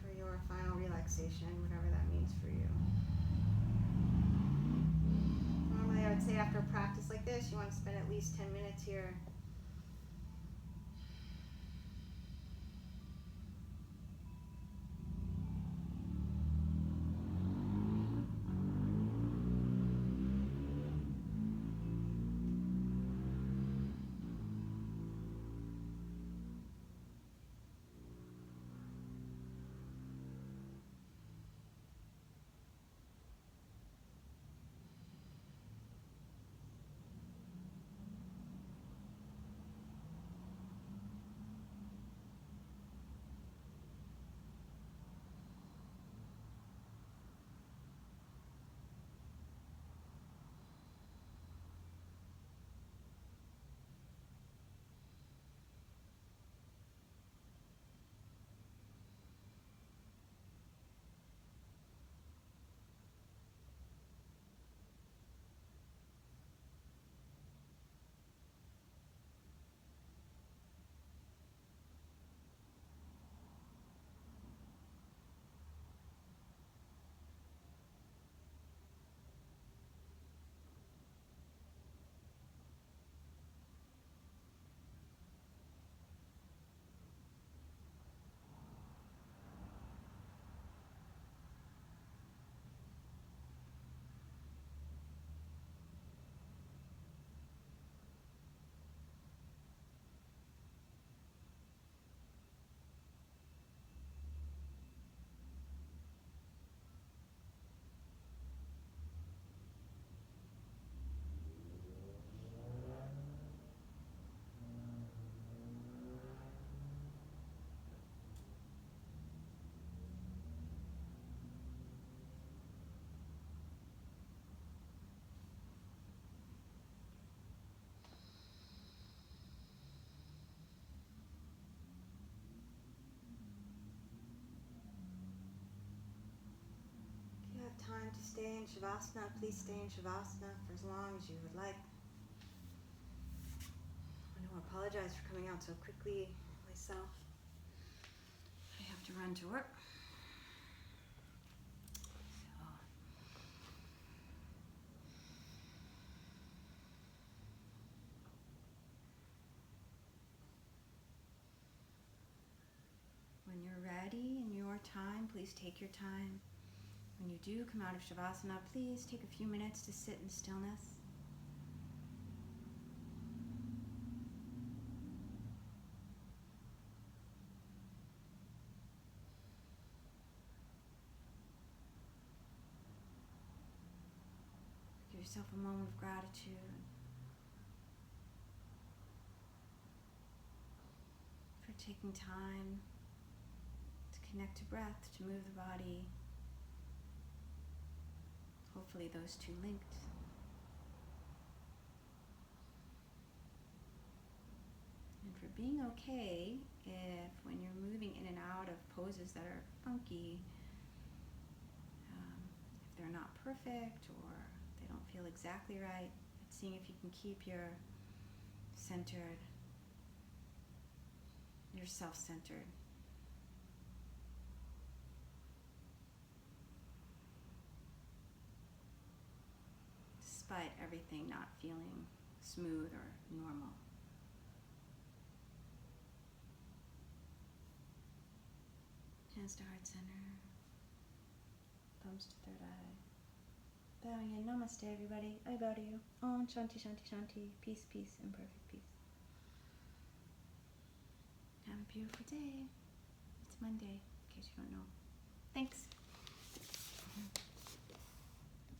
for your final relaxation, whatever that means for you. Normally I would say after a practice like this, you want to spend at least 10 minutes here. Time to stay in Shavasana, please stay in Shavasana for as long as you would like. I want to apologize for coming out so quickly myself. I have to run to work. So. When you're ready in your time, please take your time. When you do come out of Shavasana, please take a few minutes to sit in stillness. Give yourself a moment of gratitude for taking time to connect to breath, to move the body. hopefully those two linked. And for being okay if when you're moving in and out of poses that are funky, if they're not perfect or they don't feel exactly right, seeing if you can keep your centered, your self-centered. Despite everything not feeling smooth or normal. Hands to heart center. Thumbs to third eye. Bowing in. Namaste, everybody. I bow to you. Om Shanti Shanti Shanti. Peace, peace, and perfect peace. Have a beautiful day. It's Monday, in case you don't know. Thanks.